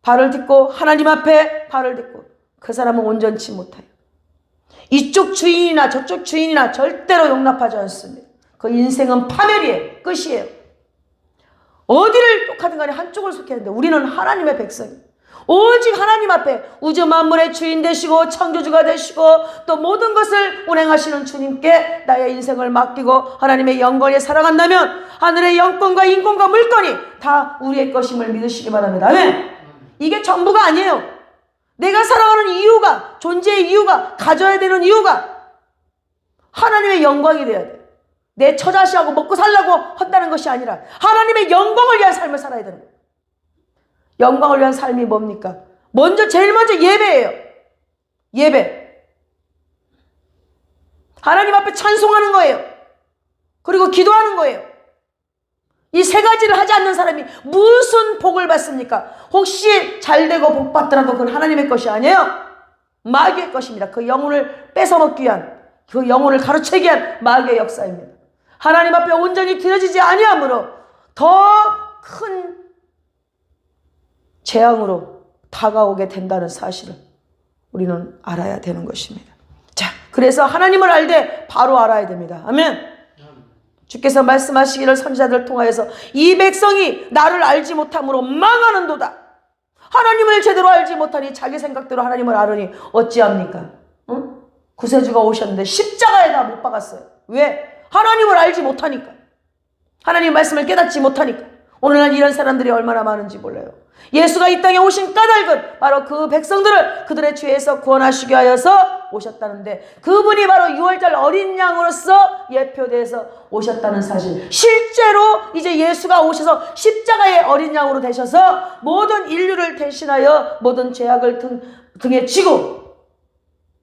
발을 딛고 하나님 앞에 발을 딛고 그 사람은 온전치 못해요. 이쪽 주인이나 저쪽 주인이나 절대로 용납하지 않습니다. 그 인생은 파멸이에요. 끝이에요. 어디를 똑하든 간에 한쪽을 속해야 되는데 우리는 하나님의 백성이에요. 오직 하나님 앞에 우주 만물의 주인 되시고 창조주가 되시고 또 모든 것을 운행하시는 주님께 나의 인생을 맡기고 하나님의 영광에 살아간다면 하늘의 영권과 인권과 물권이 다 우리의 것임을 믿으시기 바랍니다. 아멘. 이게 전부가 아니에요. 내가 살아가는 이유가, 존재의 이유가, 가져야 되는 이유가 하나님의 영광이 돼야 돼. 내 처자식하고 먹고 살라고 한다는 것이 아니라 하나님의 영광을 위한 삶을 살아야 되는 거예요. 영광을 위한 삶이 뭡니까? 제일 먼저 예배예요. 예배. 하나님 앞에 찬송하는 거예요. 그리고 기도하는 거예요. 이 세 가지를 하지 않는 사람이 무슨 복을 받습니까? 혹시 잘되고 복 받더라도 그건 하나님의 것이 아니에요. 마귀의 것입니다. 그 영혼을 뺏어먹기 위한, 그 영혼을 가로채기 위한 마귀의 역사입니다. 하나님 앞에 온전히 드려지지 아니함으로 더 큰 재앙으로 다가오게 된다는 사실을 우리는 알아야 되는 것입니다. 자, 그래서 하나님을 알되 바로 알아야 됩니다. 아멘. 주께서 말씀하시기를 선지자들을 통하여서 이 백성이 나를 알지 못함으로 망하는도다. 하나님을 제대로 알지 못하니 자기 생각대로 하나님을 알으니 어찌합니까? 응? 구세주가 오셨는데 십자가에다 못 박았어요. 왜? 하나님을 알지 못하니까. 하나님 말씀을 깨닫지 못하니까. 오늘날 이런 사람들이 얼마나 많은지 몰라요. 예수가 이 땅에 오신 까닭은 바로 그 백성들을 그들의 죄에서 구원하시기 위하여서 오셨다는데 그분이 바로 6월절 어린 양으로서 예표돼서 오셨다는 사실. 실제로 이제 예수가 오셔서 십자가의 어린 양으로 되셔서 모든 인류를 대신하여 모든 죄악을 등에 지고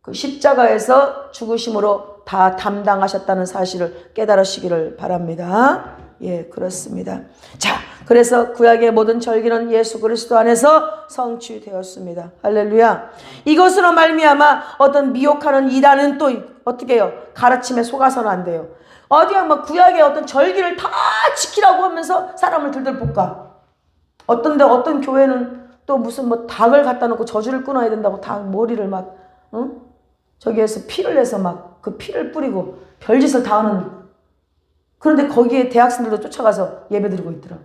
그 십자가에서 죽으심으로 다 담당하셨다는 사실을 깨달으시기를 바랍니다. 예, 그렇습니다. 자, 그래서 구약의 모든 절기는 예수 그리스도 안에서 성취되었습니다. 할렐루야. 이것으로 말미암아 어떤 미혹하는 이단은 또 어떻게 해요? 가르침에 속아서는 안 돼요. 어디야 뭐 구약의 어떤 절기를 다 지키라고 하면서 사람을 들들 볶아. 어떤 교회는 또 무슨 뭐 닭을 갖다 놓고 저주를 끊어야 된다고 닭 머리를 막 저기에서 피를 내서 막 그 피를 뿌리고 별짓을 다 하는. 그런데 거기에 대학생들도 쫓아가서 예배드리고 있더라.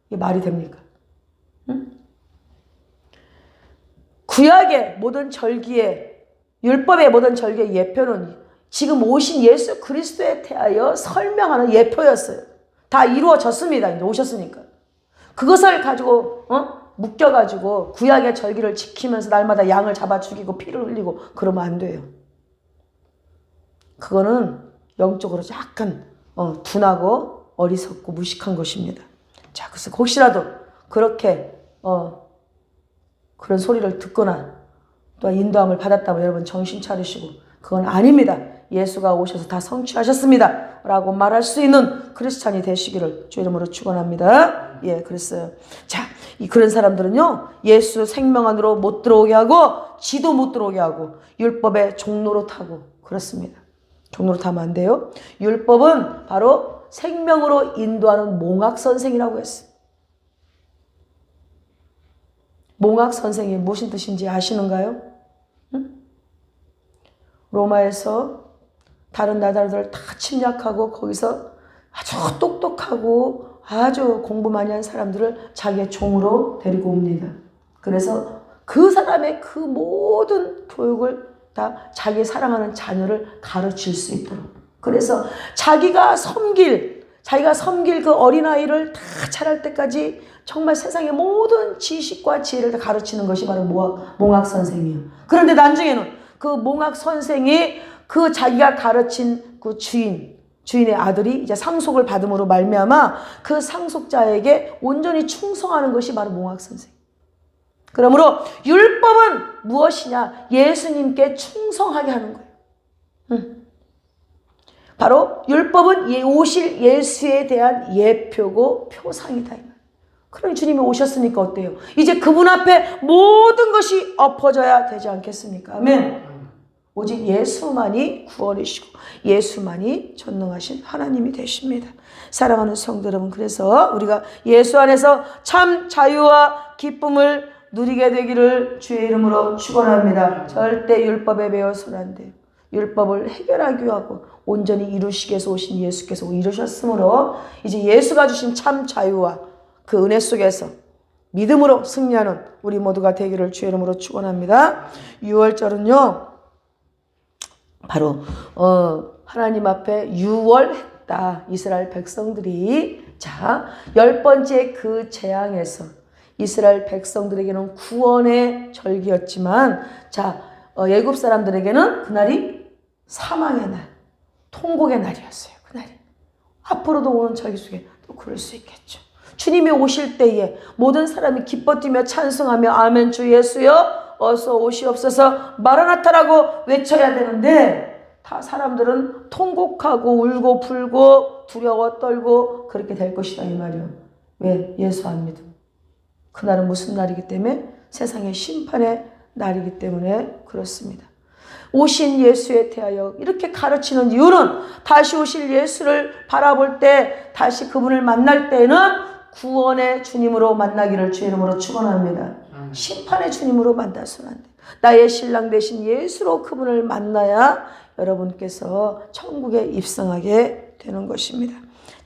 이게 말이 됩니까? 응? 구약의 모든 절기의, 율법의 모든 절기의 예표는 지금 오신 예수 그리스도에 대하여 설명하는 예표였어요. 다 이루어졌습니다. 이제 오셨으니까. 그것을 가지고 묶여가지고 구약의 절기를 지키면서 날마다 양을 잡아 죽이고 피를 흘리고 그러면 안 돼요. 그거는 영적으로 약간 둔하고 어리석고 무식한 것입니다. 자, 그래서 혹시라도 그렇게 그런 소리를 듣거나 또 인도함을 받았다면 여러분 정신 차리시고 그건 아닙니다. 예수가 오셔서 다 성취하셨습니다. 라고 말할 수 있는 크리스찬이 되시기를 주 이름으로 축원합니다. 예, 그랬어요. 자, 그런 사람들은요, 예수 생명 안으로 못 들어오게 하고 지도 못 들어오게 하고 율법의 종로로 타고 그렇습니다. 종로로 타면 안 돼요. 율법은 바로 생명으로 인도하는 몽학선생이라고 했어요. 몽학선생이 무슨 뜻인지 아시는가요? 응? 로마에서 다른 나라들을 다 침략하고 거기서 아주 똑똑하고 아주 공부 많이 한 사람들을 자기의 종으로 데리고 옵니다. 그래서 그 사람의 그 모든 교육을 다 자기 사랑하는 자녀를 가르칠 수 있도록. 그래서 자기가 섬길 그 어린아이를 다 자랄 때까지 정말 세상의 모든 지식과 지혜를 다 가르치는 것이 바로 몽학 선생이에요. 그런데 나중에는 그 몽학 선생이 그 자기가 가르친 그 주인의 아들이 이제 상속을 받음으로 말미암아 그 상속자에게 온전히 충성하는 것이 바로 몽학 선생. 그러므로 율법은 무엇이냐? 예수님께 충성하게 하는 거예요. 바로 율법은 오실 예수에 대한 예표고 표상이다. 그러니 주님이 오셨으니까 어때요? 이제 그분 앞에 모든 것이 엎어져야 되지 않겠습니까? 아멘. 오직 예수만이 구원이시고 예수만이 전능하신 하나님이 되십니다. 사랑하는 성도 여러분, 그래서 우리가 예수 안에서 참 자유와 기쁨을 누리게 되기를 주의 이름으로 축원합니다. 절대 율법에 매여서는 안 돼요. 율법을 해결하기 위하고 온전히 이루시기 위해서 오신 예수께서 이루셨으므로 이제 예수가 주신 참 자유와 그 은혜 속에서 믿음으로 승리하는 우리 모두가 되기를 주의 이름으로 축원합니다. 6월절은요 바로 하나님 앞에 유월했다. 이스라엘 백성들이 자 10번째 그 재앙에서 이스라엘 백성들에게는 구원의 절기였지만 자 애굽 사람들에게는 그날이 사망의 날, 통곡의 날이었어요. 그날이 앞으로도 오는 절기 속에 또 그럴 수 있겠죠. 주님이 오실 때에 모든 사람이 기뻐 뛰며 찬송하며 아멘 주 예수여 어서 오시옵소서 마라나타라고 외쳐야 되는데 다 사람들은 통곡하고 울고 불고 두려워 떨고 그렇게 될 것이다 이 말이요. 왜? 예수 안 믿음. 그날은 무슨 날이기 때문에? 세상의 심판의 날이기 때문에 그렇습니다. 오신 예수에 대하여 이렇게 가르치는 이유는 다시 오실 예수를 바라볼 때 다시 그분을 만날 때는 구원의 주님으로 만나기를 주의 이름으로 축원합니다. 심판의 주님으로 만나서는 안 돼. 나의 신랑 되신 예수로 그분을 만나야 여러분께서 천국에 입성하게 되는 것입니다.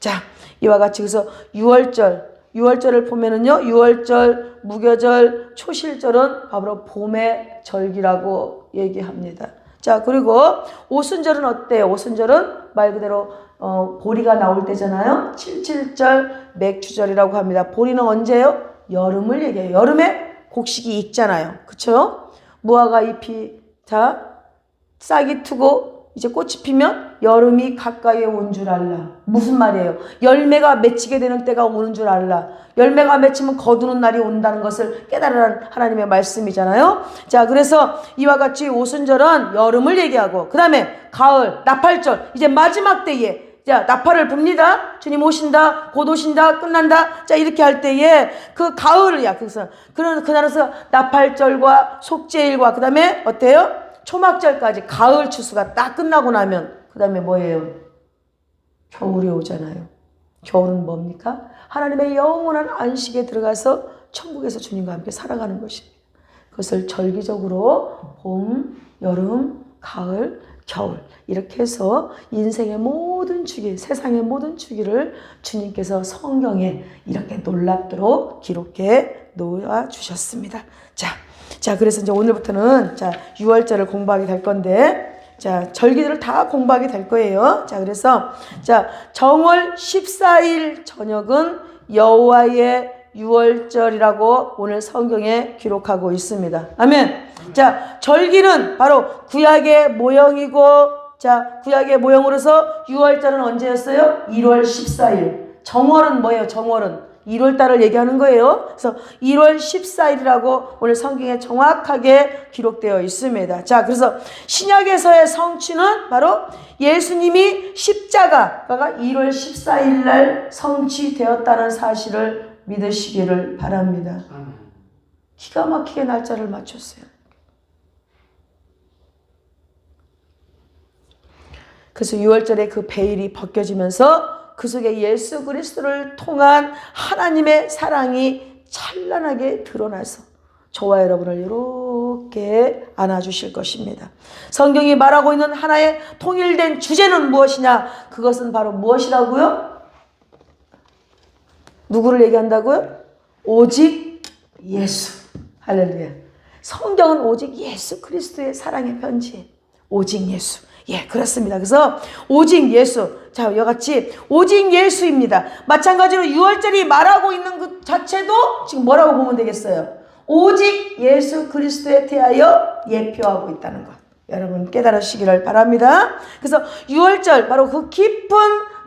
자, 이와 같이 그래서 6월절을 보면은요, 6월절, 무교절, 초실절은 바로 봄의 절기라고 얘기합니다. 자, 그리고 오순절은 어때요? 오순절은 말 그대로 보리가 나올 때잖아요. 칠칠절, 맥주절이라고 합니다. 보리는 언제요? 여름을 얘기해요. 여름에 곡식이 익잖아요. 그쵸? 무화과 잎이 자 싹이 트고 이제 꽃이 피면 여름이 가까이에 온 줄 알라. 무슨 말이에요? 열매가 맺히게 되는 때가 오는 줄 알라. 열매가 맺히면 거두는 날이 온다는 것을 깨달으라는 하나님의 말씀이잖아요. 자, 그래서 이와 같이 오순절은 여름을 얘기하고 그 다음에 가을, 나팔절 이제 마지막 때에 자, 나팔을 붑니다. 주님 오신다. 곧 오신다. 끝난다. 자, 이렇게 할 때에 그 가을이야. 그날에서 나팔절과 속죄일과 그 다음에 어때요? 초막절까지 가을 추수가 딱 끝나고 나면 그 다음에 뭐예요? 겨울이 오잖아요. 겨울은 뭡니까? 하나님의 영원한 안식에 들어가서 천국에서 주님과 함께 살아가는 것입니다. 그것을 절기적으로 봄, 여름, 가을, 겨울 이렇게 해서 인생의 모든 주기, 세상의 모든 주기를 주님께서 성경에 이렇게 놀랍도록 기록해 놓아 주셨습니다. 자, 그래서 이제 오늘부터는 자, 6월절을 공부하게 될 건데 자, 절기들을 다 공부하게 될 거예요. 자, 그래서 자, 정월 14일 저녁은 여호와의 6월절이라고 오늘 성경에 기록하고 있습니다. 아멘. 자, 절기는 바로 구약의 모형이고 자, 구약의 모형으로서 6월절은 언제였어요? 1월 14일. 정월은 뭐예요? 정월은 1월달을 얘기하는 거예요. 그래서 1월 14일이라고 오늘 성경에 정확하게 기록되어 있습니다. 자, 그래서 신약에서의 성취는 바로 예수님이 십자가가 1월 14일 날 성취되었다는 사실을 믿으시기를 바랍니다. 기가 막히게 날짜를 맞췄어요. 그래서 6월절에 그 베일이 벗겨지면서 그 속에 예수 그리스도를 통한 하나님의 사랑이 찬란하게 드러나서 저와 여러분을 이렇게 안아주실 것입니다. 성경이 말하고 있는 하나의 통일된 주제는 무엇이냐? 그것은 바로 무엇이라고요? 누구를 얘기한다고요? 오직 예수. 할렐루야. 성경은 오직 예수 그리스도의 사랑의 편지. 오직 예수. 예, 그렇습니다. 그래서 오직 예수. 자, 이와 같이 오직 예수입니다. 마찬가지로 6월절이 말하고 있는 그 자체도 지금 뭐라고 보면 되겠어요? 오직 예수 그리스도에 대하여 예표하고 있다는 것. 여러분 깨달으시기를 바랍니다. 그래서 6월절 바로 그 깊은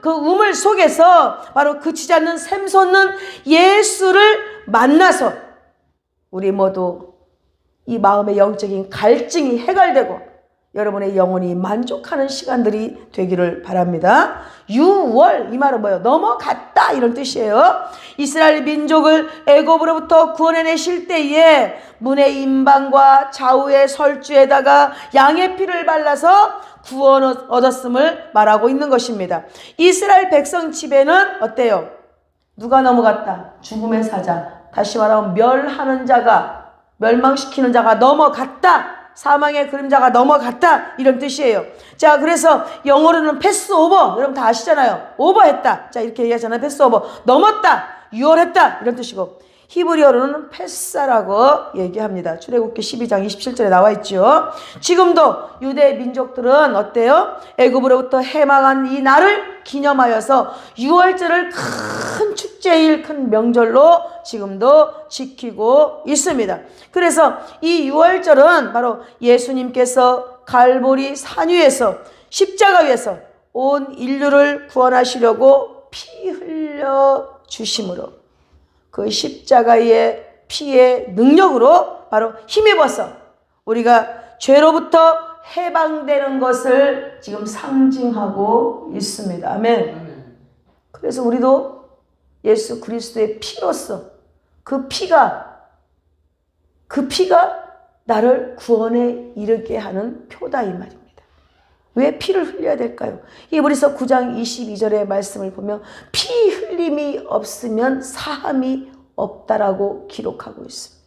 그 우물 속에서 바로 그치지 않는 샘솟는 예수를 만나서 우리 모두 이 마음의 영적인 갈증이 해결되고 여러분의 영혼이 만족하는 시간들이 되기를 바랍니다. 6월 이 말은 뭐예요? 넘어갔다 이런 뜻이에요. 이스라엘 민족을 애굽으로부터 구원해내실 때에 문의 임방과 좌우의 설주에다가 양의 피를 발라서 구원 얻었음을 말하고 있는 것입니다. 이스라엘 백성 집에는 어때요? 누가 넘어갔다? 죽음의 사자. 다시 말하면 멸하는 자가, 멸망시키는 자가 넘어갔다. 사망의 그림자가 넘어갔다 이런 뜻이에요. 자, 그래서 영어로는 패스 오버, 여러분 다 아시잖아요. 오버했다. 자, 이렇게 얘기하잖아요. 패스 오버. 넘었다. 유월했다 이런 뜻이고 히브리어로는 페사라고 얘기합니다. 출애굽기 12장 27절에 나와 있죠. 지금도 유대 민족들은 어때요? 애굽으로부터 해방한 이 날을 기념하여서 유월절을 큰 축제일, 큰 명절로 지금도 지키고 있습니다. 그래서 이 유월절은 바로 예수님께서 갈보리 산 위에서 십자가 위에서 온 인류를 구원하시려고 피 흘려 주심으로 그 십자가의 피의 능력으로 바로 힘입어서 우리가 죄로부터 해방되는 것을 지금 상징하고 있습니다. 아멘. 그래서 우리도 예수 그리스도의 피로서 그 피가 나를 구원에 이르게 하는 표다 이 말입니다. 왜 피를 흘려야 될까요? 히브리서 9장 22절의 말씀을 보면 피 흘림이 없으면 사함이 없다라고 기록하고 있습니다.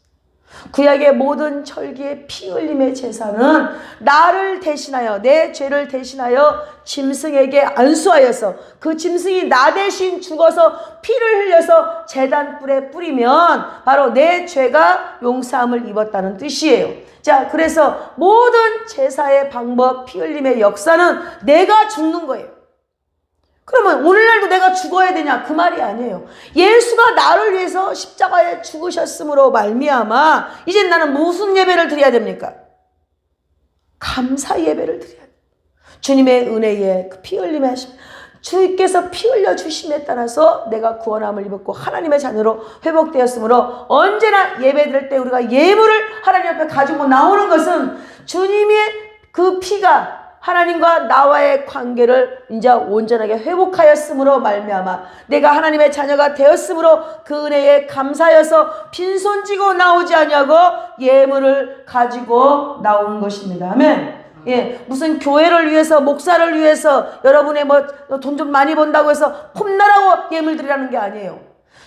구약의 모든 절기의 피 흘림의 제사는 나를 대신하여, 내 죄를 대신하여 짐승에게 안수하여서 그 짐승이 나 대신 죽어서 피를 흘려서 제단불에 뿌리면 바로 내 죄가 용서함을 입었다는 뜻이에요. 자, 그래서 모든 제사의 방법, 피 흘림의 역사는 내가 죽는 거예요. 그러면 오늘날도 내가 죽어야 되냐? 그 말이 아니에요. 예수가 나를 위해서 십자가에 죽으셨으므로 말미암아 이제 나는 무슨 예배를 드려야 됩니까? 감사 예배를 드려야 돼요. 주님의 은혜에 그 피 흘림의 하심, 주께서 피 흘려 주심에 따라서 내가 구원함을 입었고 하나님의 자녀로 회복되었으므로 언제나 예배 드릴 때 우리가 예물을 하나님 앞에 가지고 나오는 것은 주님의 그 피가 하나님과 나와의 관계를 이제 온전하게 회복하였으므로 말미암아 내가 하나님의 자녀가 되었으므로 그 은혜에 감사하여서 빈손 쥐고 나오지 않냐고 예물을 가지고 나오는 것입니다. 아멘. 예, 무슨 교회를 위해서, 목사를 위해서 여러분의 돈 좀 많이 번다고 해서 폼나라고 예물 드리라는 게 아니에요.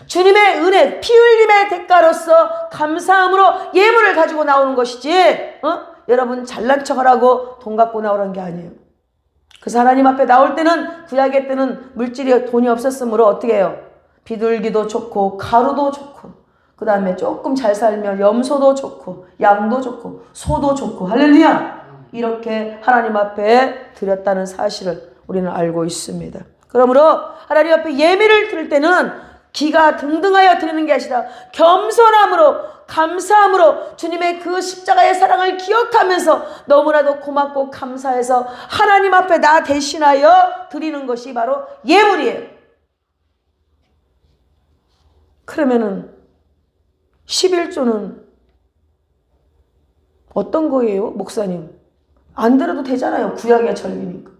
주님의 은혜, 피 흘림의 대가로서 감사함으로 예물을 가지고 나오는 것이지, 여러분 잘난 척하라고 돈 갖고 나오라는 게 아니에요. 그래서 하나님 앞에 나올 때는, 구약의 때는 물질이 돈이 없었으므로 어떻게 해요? 비둘기도 좋고 가루도 좋고 그 다음에 조금 잘 살면 염소도 좋고 양도 좋고 소도 좋고 할렐루야, 이렇게 하나님 앞에 드렸다는 사실을 우리는 알고 있습니다. 그러므로 하나님 앞에 예배를 드릴 때는 기가 등등하여 드리는 게 아니라 겸손함으로, 감사함으로 주님의 그 십자가의 사랑을 기억하면서 너무나도 고맙고 감사해서 하나님 앞에 나 대신하여 드리는 것이 바로 예물이에요. 그러면은 11조는 어떤 거예요, 목사님? 안 들어도 되잖아요. 구약의 절기니까.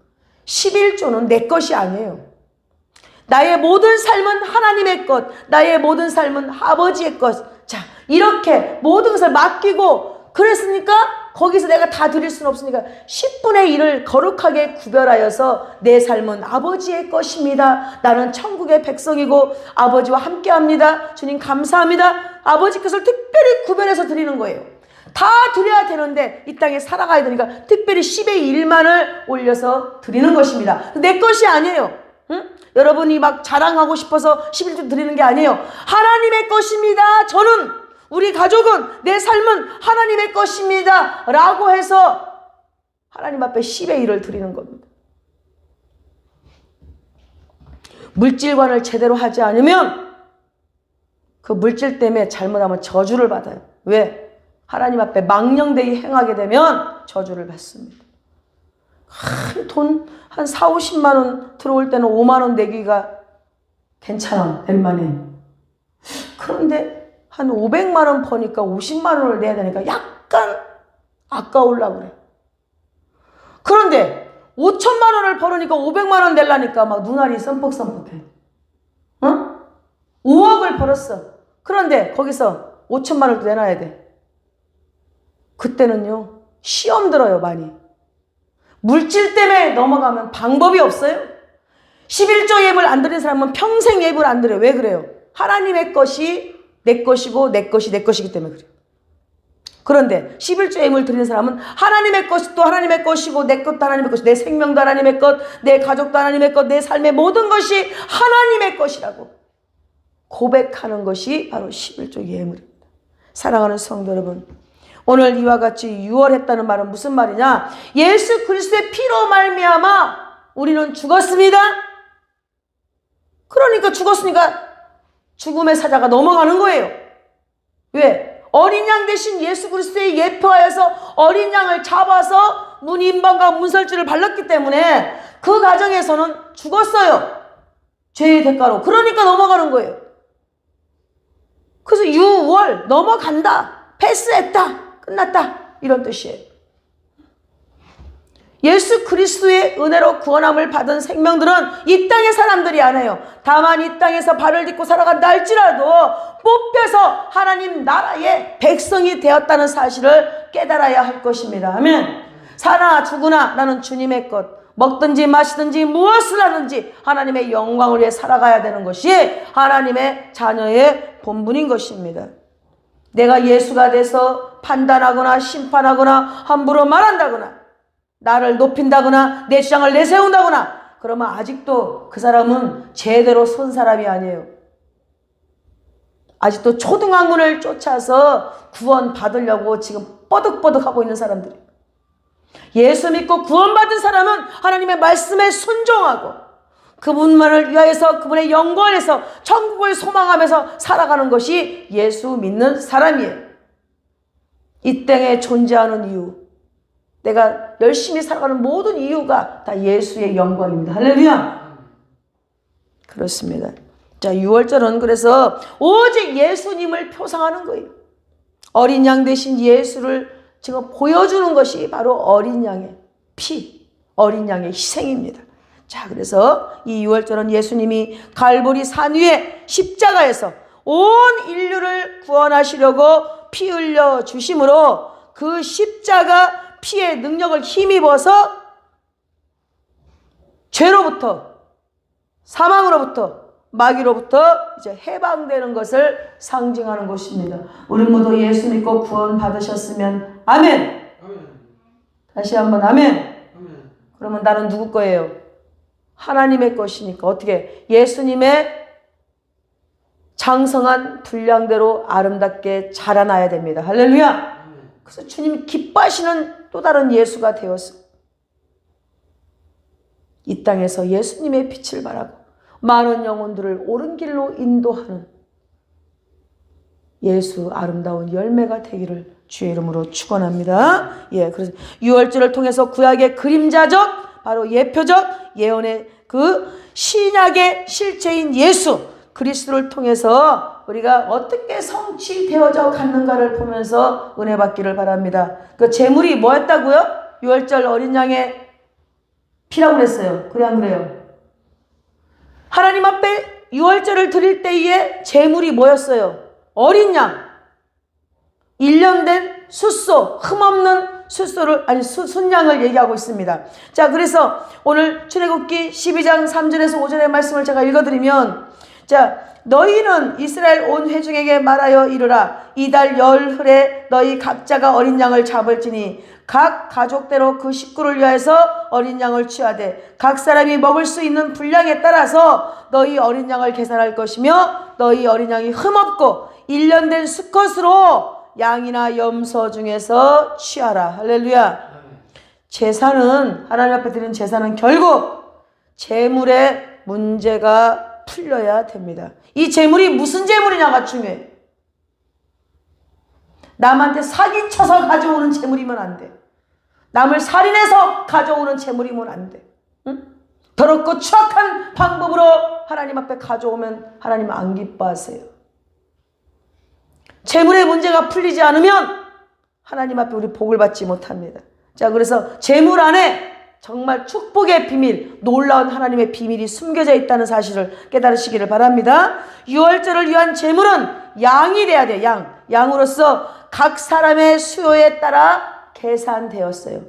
11조는 내 것이 아니에요. 나의 모든 삶은 하나님의 것, 나의 모든 삶은 아버지의 것. 자, 이렇게 모든 것을 맡기고, 그랬으니까 거기서 내가 다 드릴 수는 없으니까 10분의 1을 거룩하게 구별하여서 내 삶은 아버지의 것입니다. 나는 천국의 백성이고 아버지와 함께합니다. 주님 감사합니다. 아버지 것을 특별히 구별해서 드리는 거예요. 다 드려야 되는데 이 땅에 살아가야 되니까 특별히 10의 1만을 올려서 드리는 것입니다. 내 것이 아니에요. 응? 여러분이 막 자랑하고 싶어서 11조 드리는 게 아니에요. 하나님의 것입니다. 저는, 우리 가족은, 내 삶은 하나님의 것입니다 라고 해서 하나님 앞에 10의 1을 드리는 겁니다. 물질관을 제대로 하지 않으면 그 물질 때문에 잘못하면 저주를 받아요. 왜? 하나님 앞에 망령되이 행하게 되면 저주를 받습니다. 돈 한 4, 50만 원 들어올 때는 5만 원 내기가 괜찮아, 웬만해. 그런데 한 500만 원 버니까 50만 원을 내야 되니까 약간 아까우려고 그래. 그런데 5천만 원을 벌으니까 500만 원 내려니까 막 눈알이 썸뻑썸뻑해. 5억을 벌었어. 그런데 거기서 5천만 원을 내놔야 돼. 그때는요, 시험 들어요, 많이. 물질 때문에 넘어가면 방법이 없어요. 11조 예물 안 드린 사람은 평생 예물 안 드려요. 왜 그래요? 하나님의 것이 내 것이고 내 것이 내 것이기 때문에 그래요. 그런데 11조 예물 드리는 사람은 하나님의 것이 또 하나님의 것이고 내 것도 하나님의 것이고 내 생명도 하나님의 것, 내 가족도 하나님의 것, 내 삶의 모든 것이 하나님의 것이라고 고백하는 것이 바로 11조 예물입니다. 사랑하는 성도 여러분, 오늘 이와 같이 유월했다는 말은 무슨 말이냐? 예수 그리스도의 피로 말미암아 우리는 죽었습니다. 그러니까 죽었으니까 죽음의 사자가 넘어가는 거예요. 왜? 어린 양 대신 예수 그리스도의 예표하여서 어린 양을 잡아서 문인방과 문설주를 발랐기 때문에 그 가정에서는 죽었어요. 죄의 대가로. 그러니까 넘어가는 거예요. 그래서 유월, 넘어간다, 패스했다, 끝났다, 이런 뜻이에요. 예수 그리스도의 은혜로 구원함을 받은 생명들은 이 땅의 사람들이 아니에요. 다만 이 땅에서 발을 딛고 살아간다 할지라도 뽑혀서 하나님 나라의 백성이 되었다는 사실을 깨달아야 할 것입니다. 아멘. 사나 죽으나 나는 주님의 것, 먹든지 마시든지 무엇을 하든지 하나님의 영광을 위해 살아가야 되는 것이 하나님의 자녀의 본분인 것입니다. 내가 예수가 돼서 판단하거나 심판하거나 함부로 말한다거나 나를 높인다거나 내 주장을 내세운다거나 그러면 아직도 그 사람은 제대로 선 사람이 아니에요. 아직도 초등학문을 쫓아서 구원 받으려고 지금 뻐득뻐득하고 있는 사람들이에요. 예수 믿고 구원받은 사람은 하나님의 말씀에 순종하고 그분만을 위하여서 그분의 영광을 위해서 천국을 소망하면서 살아가는 것이 예수 믿는 사람이에요. 이 땅에 존재하는 이유, 내가 열심히 살아가는 모든 이유가 다 예수의 영광입니다. 할렐루야. 그렇습니다. 자, 유월절은 그래서 오직 예수님을 표상하는 거예요. 어린 양 대신 예수를 지금 보여주는 것이 바로 어린 양의 피, 어린 양의 희생입니다. 자, 그래서 이 유월절은 예수님이 갈보리 산 위에 십자가에서 온 인류를 구원하시려고 피 흘려 주심으로 그 십자가 피의 능력을 힘입어서 죄로부터, 사망으로부터, 마귀로부터 이제 해방되는 것을 상징하는 것입니다. 우리 모두 예수 믿고 구원 받으셨으면 아멘. 다시 한번 아멘. 그러면 나는 누구 거예요? 하나님의 것이니까 어떻게 예수님의 장성한 분량대로 아름답게 자라나야 됩니다. 할렐루야. 그래서 주님이 기뻐하시는 또 다른 예수가 되었어. 이 땅에서 예수님의 빛을 발하고 많은 영혼들을 옳은 길로 인도하는 예수 아름다운 열매가 되기를 주의 이름으로 축원합니다. 예, 그래서 유월절을 통해서 구약의 그림자적 바로 예표적 예언의 그 신약의 실체인 예수 그리스도를 통해서 우리가 어떻게 성취되어져 갔는가를 보면서 은혜 받기를 바랍니다. 그 제물이 뭐였다고요? 유월절 어린 양의 피라고 그랬어요. 그래 안 그래요? 하나님 앞에 유월절을 드릴 때에 제물이 뭐였어요? 어린 양. 1년 된 숫소, 흠없는 숫소를, 아니, 순양을 얘기하고 있습니다. 자, 그래서 오늘 출애굽기 12장 3절에서 5절의 말씀을 제가 읽어드리면, 자, 너희는 이스라엘 온 회중에게 말하여 이르라. 이달 열흘에 너희 각자가 어린 양을 잡을지니 각 가족대로 그 식구를 위하여서 어린 양을 취하되 각 사람이 먹을 수 있는 분량에 따라서 너희 어린 양을 계산할 것이며 너희 어린 양이 흠없고 1년 된 수컷으로 양이나 염소 중에서 취하라. 할렐루야. 제사는 하나님 앞에 드리는 제사는 결국 제물의 문제가 풀려야 됩니다. 이 제물이 무슨 제물이냐가 중요해. 남한테 사기쳐서 가져오는 제물이면 안 돼. 남을 살인해서 가져오는 제물이면 안 돼. 응? 더럽고 추악한 방법으로 하나님 앞에 가져오면 하나님 안 기뻐하세요. 제물의 문제가 풀리지 않으면 하나님 앞에 우리 복을 받지 못합니다. 자, 그래서 제물 안에 정말 축복의 비밀, 놀라운 하나님의 비밀이 숨겨져 있다는 사실을 깨달으시기를 바랍니다. 유월절을 위한 제물은 양이 돼야 돼. 양으로서 각 사람의 수요에 따라 계산되었어요.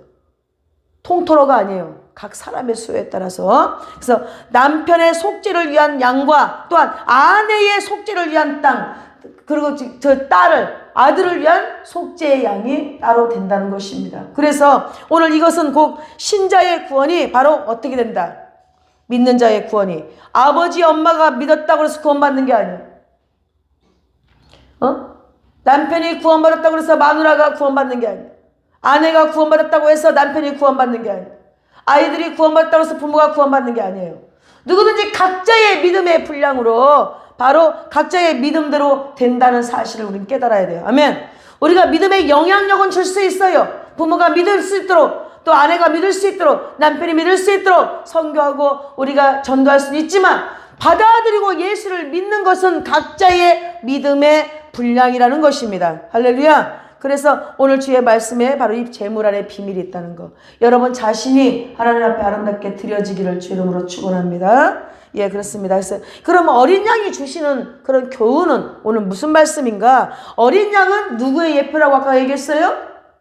통토로가 아니에요. 각 사람의 수요에 따라서. 그래서 남편의 속죄를 위한 양과 또한 아내의 속죄를 위한 땅, 그리고 저 아들을 위한 속죄의 양이 따로 된다는 것입니다. 그래서 오늘 이것은 곧 신자의 구원이 바로 어떻게 된다? 믿는 자의 구원이 아버지 엄마가 믿었다고 해서 구원받는 게 아니에요. 남편이 구원받았다고 해서 마누라가 구원받는 게 아니에요. 아내가 구원받았다고 해서 남편이 구원받는 게 아니에요. 아이들이 구원받았다고 해서 부모가 구원받는 게 아니에요. 누구든지 각자의 믿음의 분량으로 바로 각자의 믿음대로 된다는 사실을 우리는 깨달아야 돼요. 아멘. 우리가 믿음의 영향력은 줄 수 있어요. 부모가 믿을 수 있도록, 또 아내가 믿을 수 있도록, 남편이 믿을 수 있도록 선교하고 우리가 전도할 수는 있지만, 받아들이고 예수를 믿는 것은 각자의 믿음의 분량이라는 것입니다. 할렐루야. 그래서 오늘 주의 말씀에 바로 이 재물 안에 비밀이 있다는 거, 여러분 자신이 하나님 앞에 아름답게 드려지기를 주 이름으로 축원합니다. 예, 그렇습니다. 그래서 그럼 어린 양이 주시는 그런 교훈은 오늘 무슨 말씀인가? 어린 양은 누구의 예표라고 아까 얘기했어요?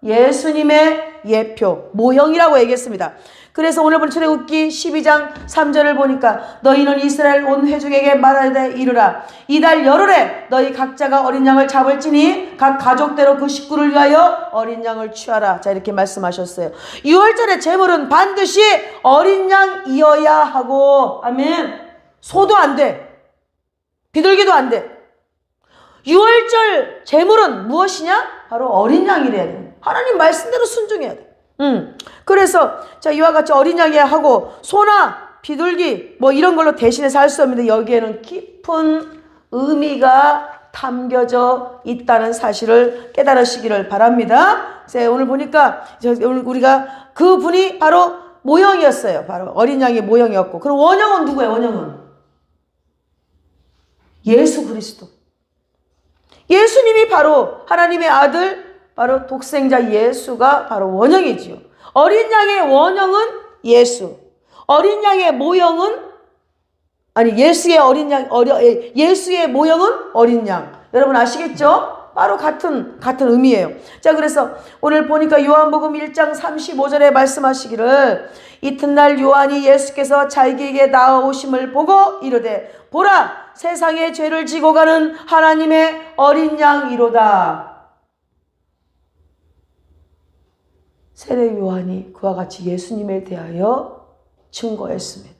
예수님의 예표, 모형이라고 얘기했습니다. 그래서 오늘 본 출애굽기 12장 3절을 보니까 너희는 이스라엘 온 회중에게 말하되 이르라. 이달 열흘에 너희 각자가 어린 양을 잡을지니 각 가족대로 그 식구를 위하여 어린 양을 취하라. 자, 이렇게 말씀하셨어요. 6월절의 제물은 반드시 어린 양이어야 하고, 아멘. 소도 안 돼. 비둘기도 안 돼. 6월절 제물은 무엇이냐? 바로 어린 양이래야 돼. 하나님 말씀대로 순종해야 돼. 그래서 자, 이와 같이 어린 양이야 하고 소나 비둘기 뭐 이런 걸로 대신해서 할 수 없는데 여기에는 깊은 의미가 담겨져 있다는 사실을 깨달으시기를 바랍니다. 그래서 오늘 보니까 오늘 우리가 그 분이 바로 모형이었어요. 바로 어린 양의 모형이었고, 그럼 원형은 누구예요? 원형은 예수 그리스도. 예수님이 바로 하나님의 아들, 바로 독생자 예수가 바로 원형이지요. 어린 양의 원형은 예수. 어린 양의 모형은, 아니 예수의 어린 양, 예수의 모형은 어린 양. 여러분 아시겠죠? 바로 같은 의미예요. 자, 그래서 오늘 보니까 요한복음 1장 35절에 말씀하시기를 이튿날 요한이 예수께서 자기에게 나아오심을 보고 이르되 보라, 세상의 죄를 지고 가는 하나님의 어린 양이로다. 세례 요한이 그와 같이 예수님에 대하여 증거했습니다.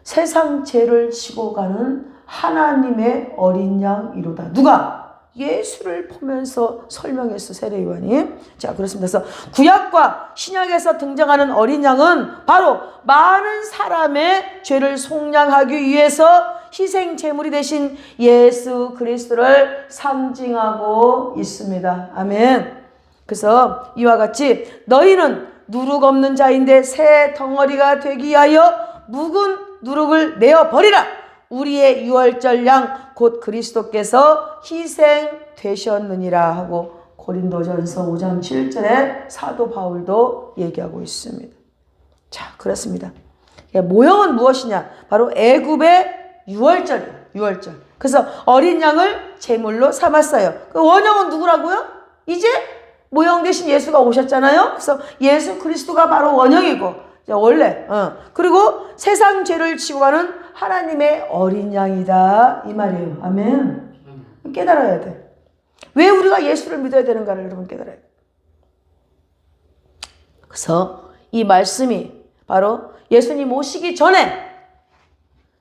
세상 죄를 지고 가는 하나님의 어린 양이로다. 누가? 예수를 보면서 설명했어, 세례 요한이. 자, 그렇습니다. 그래서 구약과 신약에서 등장하는 어린 양은 바로 많은 사람의 죄를 속량하기 위해서 희생 제물이 되신 예수 그리스도를 상징하고 있습니다. 아멘. 그래서 이와 같이 너희는 누룩 없는 자인데 새 덩어리가 되기 위하여 묵은 누룩을 내어 버리라. 우리의 유월절 양 곧 그리스도께서 희생되셨느니라 하고 고린도전서 5장 7절에 사도 바울도 얘기하고 있습니다. 자, 그렇습니다. 모형은 무엇이냐? 바로 애굽의 유월절이에요. 유월절. 그래서 어린 양을 제물로 삼았어요. 그 원형은 누구라고요? 이제 모형 대신 예수가 오셨잖아요. 그래서 예수 그리스도가 바로 원형이고, 원래 그리고 세상 죄를 지고 가는 하나님의 어린 양이다 이 말이에요. 아멘. 깨달아야 돼. 왜 우리가 예수를 믿어야 되는가를 여러분 깨달아야 돼. 그래서 이 말씀이 바로 예수님 오시기 전에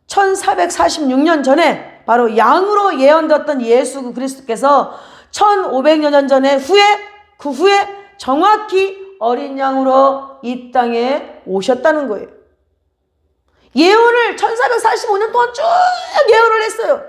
1446년 전에 바로 양으로 예언되었던 예수 그리스도께서 1500여 년 전에 그 후에 정확히 어린 양으로 이 땅에 오셨다는 거예요. 예언을 1445년 동안 쭉 예언을 했어요.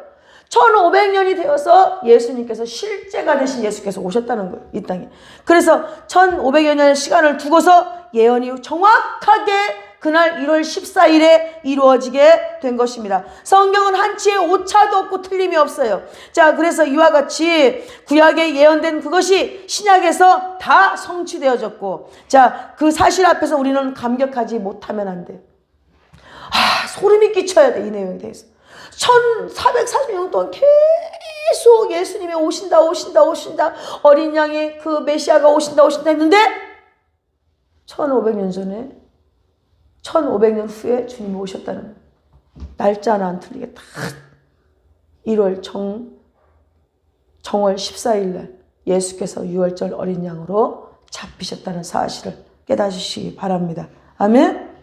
1500년이 되어서 예수님께서 실제가 되신 예수께서 오셨다는 거예요, 이 땅에. 그래서 1500여 년의 시간을 두고서 예언이 정확하게 그날 1월 14일에 이루어지게 된 것입니다. 성경은 한치의 오차도 없고 틀림이 없어요. 자, 그래서 이와 같이 구약에 예언된 그것이 신약에서 다 성취되어졌고, 자, 그 사실 앞에서 우리는 감격하지 못하면 안 돼요. 소름이 끼쳐야 돼, 이 내용에 대해서. 1440년 동안 계속 예수님이 오신다 어린 양이 그 메시아가 오신다 했는데 1500년 전에 1500년 후에 주님이 오셨다는 날짜 하나 안 틀리게 딱 1월 정월 14일 날 예수께서 유월절 어린 양으로 잡히셨다는 사실을 깨닫으시기 바랍니다. 아멘.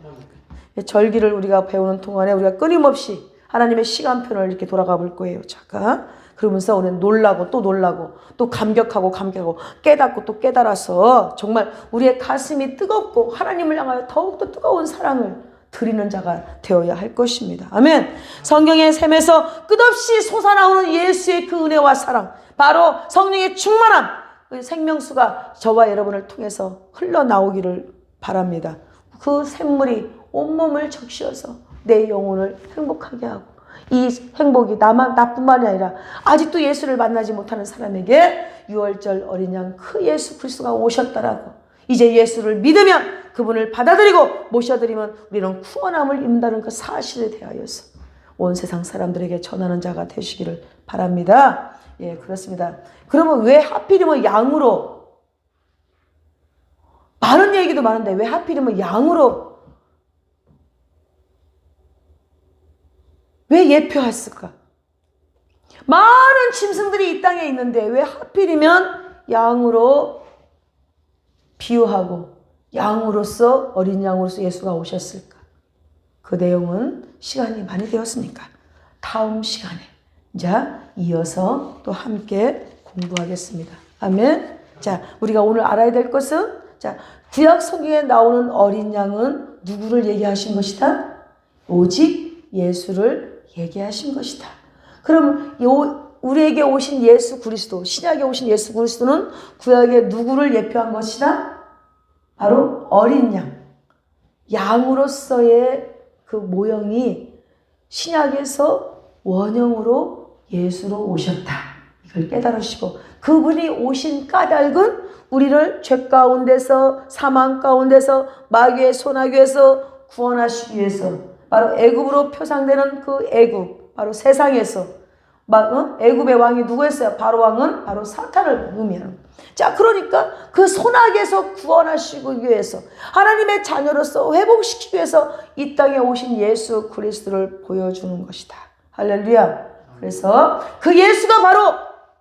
절기를 우리가 배우는 동안에 우리가 끊임없이 하나님의 시간표를 이렇게 돌아가 볼 거예요. 잠깐. 그러면서 우리는 놀라고 또 놀라고 또 감격하고 깨닫고 또 깨달아서 정말 우리의 가슴이 뜨겁고 하나님을 향하여 더욱더 뜨거운 사랑을 드리는 자가 되어야 할 것입니다. 아멘. 성경의 샘에서 끝없이 솟아나오는 예수의 그 은혜와 사랑, 바로 성령의 충만함, 그 생명수가 저와 여러분을 통해서 흘러나오기를 바랍니다. 그 샘물이 온몸을 적시어서 내 영혼을 행복하게 하고, 이 행복이 나뿐만이 아니라 아직도 예수를 만나지 못하는 사람에게 유월절 어린 양 그 예수 그리스도가 오셨다라고, 이제 예수를 믿으면, 그분을 받아들이고 모셔드리면 우리는 구원함을 입는다는 그 사실에 대하여서 온 세상 사람들에게 전하는 자가 되시기를 바랍니다. 예, 그렇습니다. 그러면 왜 하필이면 양으로, 많은 얘기도 많은데 왜 하필이면 양으로 왜 예표했을까? 많은 짐승들이 이 땅에 있는데 왜 하필이면 양으로 비유하고 양으로서, 어린 양으로서 예수가 오셨을까? 그 내용은 시간이 많이 되었으니까 다음 시간에 이제 이어서 또 함께 공부하겠습니다. 아멘. 자, 우리가 오늘 알아야 될 것은, 자, 구약 성경에 나오는 어린 양은 누구를 얘기하신 것이다? 오직 예수를 얘기하신 것이다. 그럼 우리에게 오신 예수 그리스도, 신약에 오신 예수 그리스도는 구약에 누구를 예표한 것이다? 바로 어린 양. 양으로서의 그 모형이 신약에서 원형으로 예수로 오셨다. 이걸 깨달으시고, 그분이 오신 까닭은 우리를 죄 가운데서, 사망 가운데서, 마귀의 소나기에서 구원하시기 위해서, 바로 애굽으로 표상되는 그 애굽, 바로 세상에서 애굽의 왕이 누구였어요? 바로 왕은 바로 사탄을 의미하는. 자, 그러니까 그 소나기에서 구원하시기 위해서, 하나님의 자녀로서 회복시키기 위해서 이 땅에 오신 예수 그리스도를 보여주는 것이다. 할렐루야. 그래서 그 예수가 바로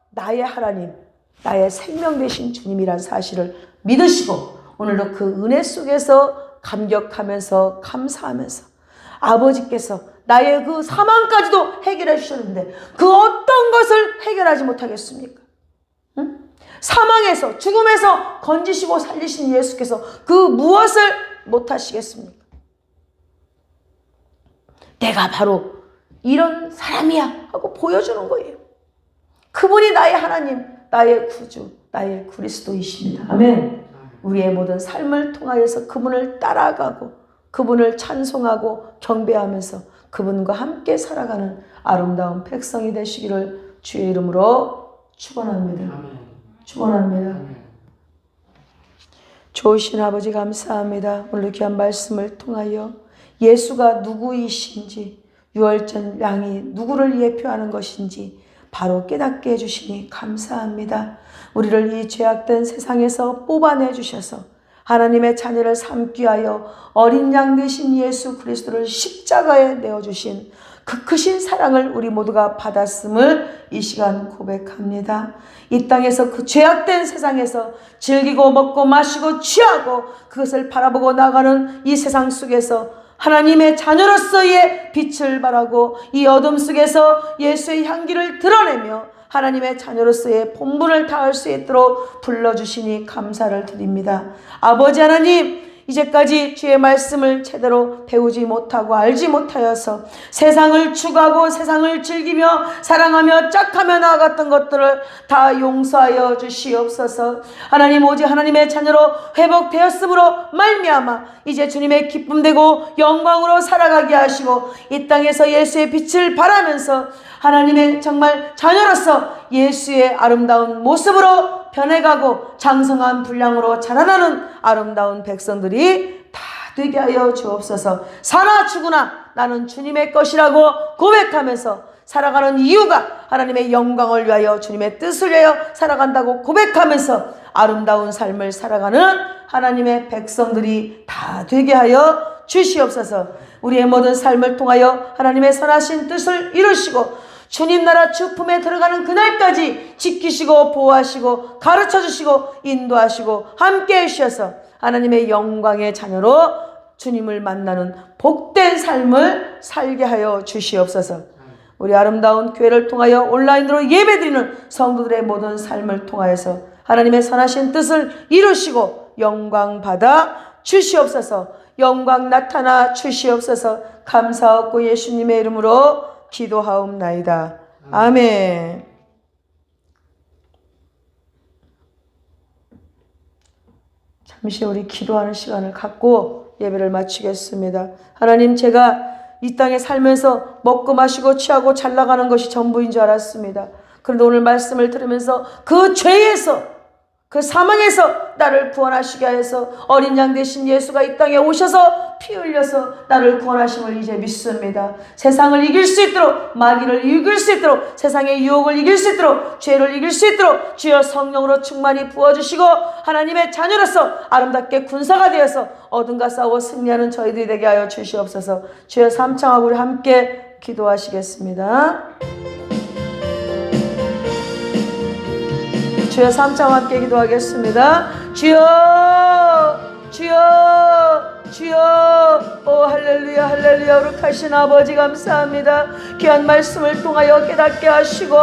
나의 하나님, 나의 생명 되신 주님이란 사실을 믿으시고, 오늘도 그 은혜 속에서 감격하면서 감사하면서, 아버지께서 나의 그 사망까지도 해결해 주셨는데 그 어떤 것을 해결하지 못하겠습니까? 응? 사망에서, 죽음에서 건지시고 살리신 예수께서 그 무엇을 못하시겠습니까? 내가 바로 이런 사람이야 하고 보여주는 거예요. 그분이 나의 하나님, 나의 구주, 나의 그리스도이십니다. 아멘. 우리의 모든 삶을 통하여서 그분을 따라가고 그분을 찬송하고 경배하면서 그분과 함께 살아가는 아름다운 백성이 되시기를 주의 이름으로 축원합니다. 축원합니다. 좋으신 아버지 감사합니다. 오늘 귀한 말씀을 통하여 예수가 누구이신지, 유월절 양이 누구를 예표하는 것인지 바로 깨닫게 해주시니 감사합니다. 우리를 이 죄악된 세상에서 뽑아내 주셔서 하나님의 자녀를 삼기 위하여 어린 양 되신 예수 그리스도를 십자가에 내어주신 그 크신 사랑을 우리 모두가 받았음을 이 시간 고백합니다. 이 땅에서 그 죄악된 세상에서 즐기고 먹고 마시고 취하고 그것을 바라보고 나가는 이 세상 속에서 하나님의 자녀로서의 빛을 발하고 이 어둠 속에서 예수의 향기를 드러내며 하나님의 자녀로서의 본분을 다할 수 있도록 불러주시니 감사를 드립니다. 아버지 하나님, 이제까지 주의 말씀을 제대로 배우지 못하고 알지 못하여서 세상을 추구하고 세상을 즐기며 사랑하며 짝하며 나아갔던 것들을 다 용서하여 주시옵소서. 하나님, 오직 하나님의 자녀로 회복되었으므로 말미암아 이제 주님의 기쁨되고 영광으로 살아가게 하시고 이 땅에서 예수의 빛을 발하면서 하나님의 정말 자녀로서 예수의 아름다운 모습으로 변해가고 장성한 분량으로 자라나는 아름다운 백성들이 다 되게 하여 주옵소서. 사나 죽으나 나는 주님의 것이라고 고백하면서 살아가는 이유가 하나님의 영광을 위하여 주님의 뜻을 위하여 살아간다고 고백하면서 아름다운 삶을 살아가는 하나님의 백성들이 다 되게 하여 주시옵소서. 우리의 모든 삶을 통하여 하나님의 선하신 뜻을 이루시고 주님 나라 주품에 들어가는 그날까지 지키시고 보호하시고 가르쳐주시고 인도하시고 함께해 주셔서 하나님의 영광의 자녀로 주님을 만나는 복된 삶을 살게 하여 주시옵소서. 우리 아름다운 교회를 통하여 온라인으로 예배드리는 성도들의 모든 삶을 통하여서 하나님의 선하신 뜻을 이루시고 영광 받아 주시옵소서. 영광 나타나 주시옵소서. 감사하고 예수님의 이름으로 기도하옵나이다. 아멘. 잠시 우리 기도하는 시간을 갖고 예배를 마치겠습니다. 하나님, 제가 이 땅에 살면서 먹고 마시고 취하고 잘 나가는 것이 전부인 줄 알았습니다. 그런데 오늘 말씀을 들으면서 그 죄에서, 그 사망에서 나를 구원하시게 하여서 어린 양 대신 예수가 이 땅에 오셔서 피 흘려서 나를 구원하심을 이제 믿습니다. 세상을 이길 수 있도록, 마귀를 이길 수 있도록, 세상의 유혹을 이길 수 있도록, 죄를 이길 수 있도록 주여 성령으로 충만히 부어주시고 하나님의 자녀로서 아름답게 군사가 되어서 어둠과 싸워 승리하는 저희들이 되게 하여 주시옵소서. 주여 삼창하고 우리 함께 기도하시겠습니다. 주여 삼창과 함께 기도하겠습니다. 주여, 주여, 주여. 오 할렐루야, 할렐루야. 거룩하신 아버지 감사합니다. 귀한 말씀을 통하여 깨닫게 하시고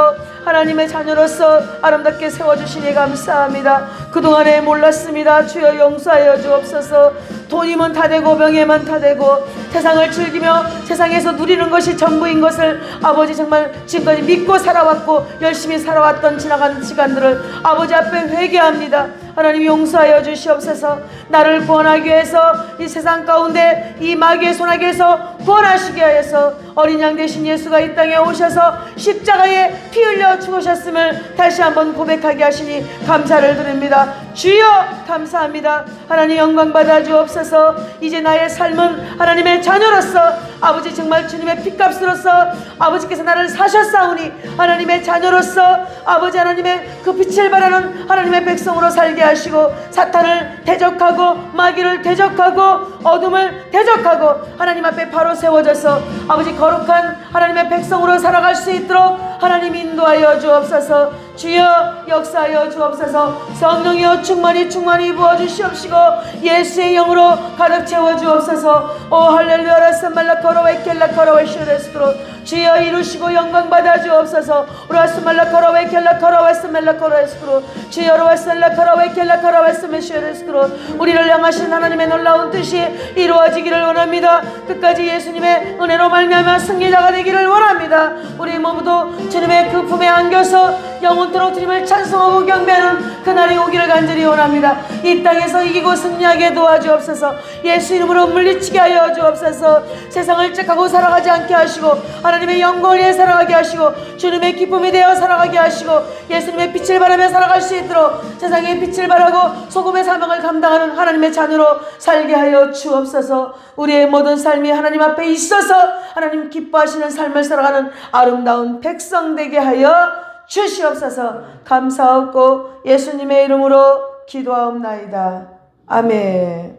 하나님의 자녀로서 아름답게 세워주시니 감사합니다. 그동안에 몰랐습니다. 주여 용서하여 주옵소서. 돈이면 다 되고 명예만 다 되고 세상을 즐기며 세상에서 누리는 것이 전부인 것을 아버지 정말 지금까지 믿고 살아왔고 열심히 살아왔던 지나간 시간들을 아버지 앞에 회개합니다. 하나님 용서하여 주시옵소서. 나를 구원하기 위해서 이 세상 가운데 이 마귀의 손아귀에서 구원하시기 위해서 어린 양 되신 예수가 이 땅에 오셔서 십자가에 피 흘려 죽으셨음을 다시 한번 고백하게 하시니 감사를 드립니다. 주여 감사합니다. 하나님 영광 받아 주옵소서. 이제 나의 삶은 하나님의 자녀로서 아버지 정말 주님의 핏값으로서 아버지께서 나를 사셨사오니 하나님의 자녀로서 아버지 하나님의 그 빛을 바라는 하나님의 백성으로 살게 하시고 사탄을 대적하고 마귀를 대적하고 어둠을 대적하고 하나님 앞에 바로 세워져서 아버지 거룩한 하나님의 백성으로 살아갈 수 있도록 하나님 인도하여 주옵소서. 주여 역사하여 주옵소서. 성령이여 충만히 부어주시옵시고 예수의 영으로 가득 채워 주옵소서. 오 할렐루야 라스말라카로와 켈라카로와 슈레스크로 주여 이루시고 영광 받아 주옵소서. 라스말라카로와 켈라카로와 스멜라카로에스크로 주여 라스말라카로와 켈라카로와 스메슈레스크로 우리를 향하신 하나님의 놀라운 뜻이 이루어지기를 원합니다. 끝까지 예수님의 은혜로 말미암아 승리자가 되기를 원합니다. 우리 모두도 주님의 그 품에 안겨서 영원토록 주님을 찬송하고 경배하는 그날이 오기를 간절히 원합니다. 이 땅에서 이기고 승리하게 도와주옵소서. 예수 이름으로 물리치게 하여 주옵소서. 세상을 짝하고 살아가지 않게 하시고 하나님의 영광을 위해 살아가게 하시고 주님의 기쁨이 되어 살아가게 하시고 예수님의 빛을 바라며 살아갈 수 있도록 세상의 빛을 바라고 소금의 사명을 감당하는 하나님의 자녀로 살게 하여 주옵소서. 우리의 모든 삶이 하나님 앞에 있어서 하나님 기뻐하시는 삶을 살아가는 아름다운 백성 되게 하여 주시옵소서. 감사하고 예수님의 이름으로 기도하옵나이다. 아멘.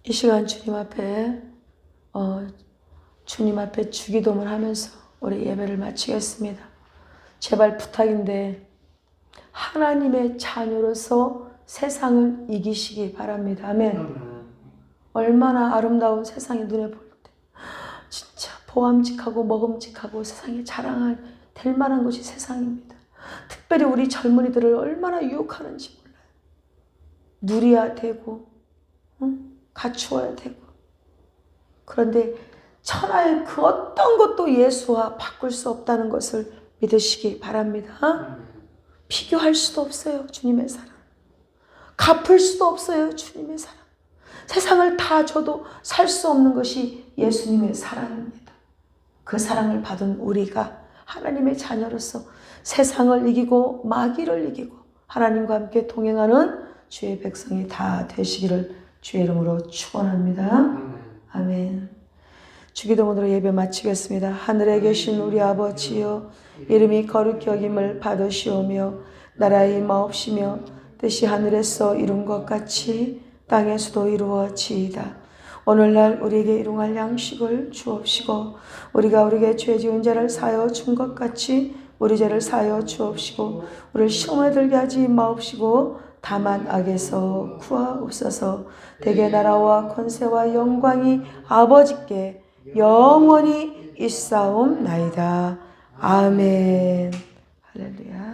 이 시간 주님 앞에 주기도문을 하면서 우리 예배를 마치겠습니다. 제발 부탁인데 하나님의 자녀로서 세상을 이기시기 바랍니다. 아멘. 얼마나 아름다운 세상이 눈에 보일 때 진짜 보암직하고 먹음직하고 세상에 자랑할 될 만한 것이 세상입니다. 특별히 우리 젊은이들을 얼마나 유혹하는지 몰라요. 누려야 되고 갖추어야 되고 그런데 천하의 그 어떤 것도 예수와 바꿀 수 없다는 것을 믿으시기 바랍니다. 비교할 수도 없어요. 주님의 사랑. 갚을 수도 없어요. 주님의 사랑. 세상을 다 줘도 살 수 없는 것이 예수님의 사랑입니다. 그 사랑을 받은 우리가 하나님의 자녀로서 세상을 이기고 마귀를 이기고 하나님과 함께 동행하는 주의 백성이 다 되시기를 주의 이름으로 축원합니다. 아멘. 주기도문으로 예배 마치겠습니다. 하늘에 계신 우리 아버지여 이름이 거룩히 여김을 받으시오며 나라의 임하옵시며 뜻이 하늘에서 이룬 것 같이 땅에서도 이루어지이다. 오늘날 우리에게 일용할 양식을 주옵시고 우리가 우리에게 죄 지은 자를 사하여 준 것 같이 우리 죄를 사하여 주옵시고 우리를 시험에 들게 하지 마옵시고 다만 악에서 구하옵소서. 대개 나라와 권세와 영광이 아버지께 영원히 있사옵나이다. 아멘. 할렐루야.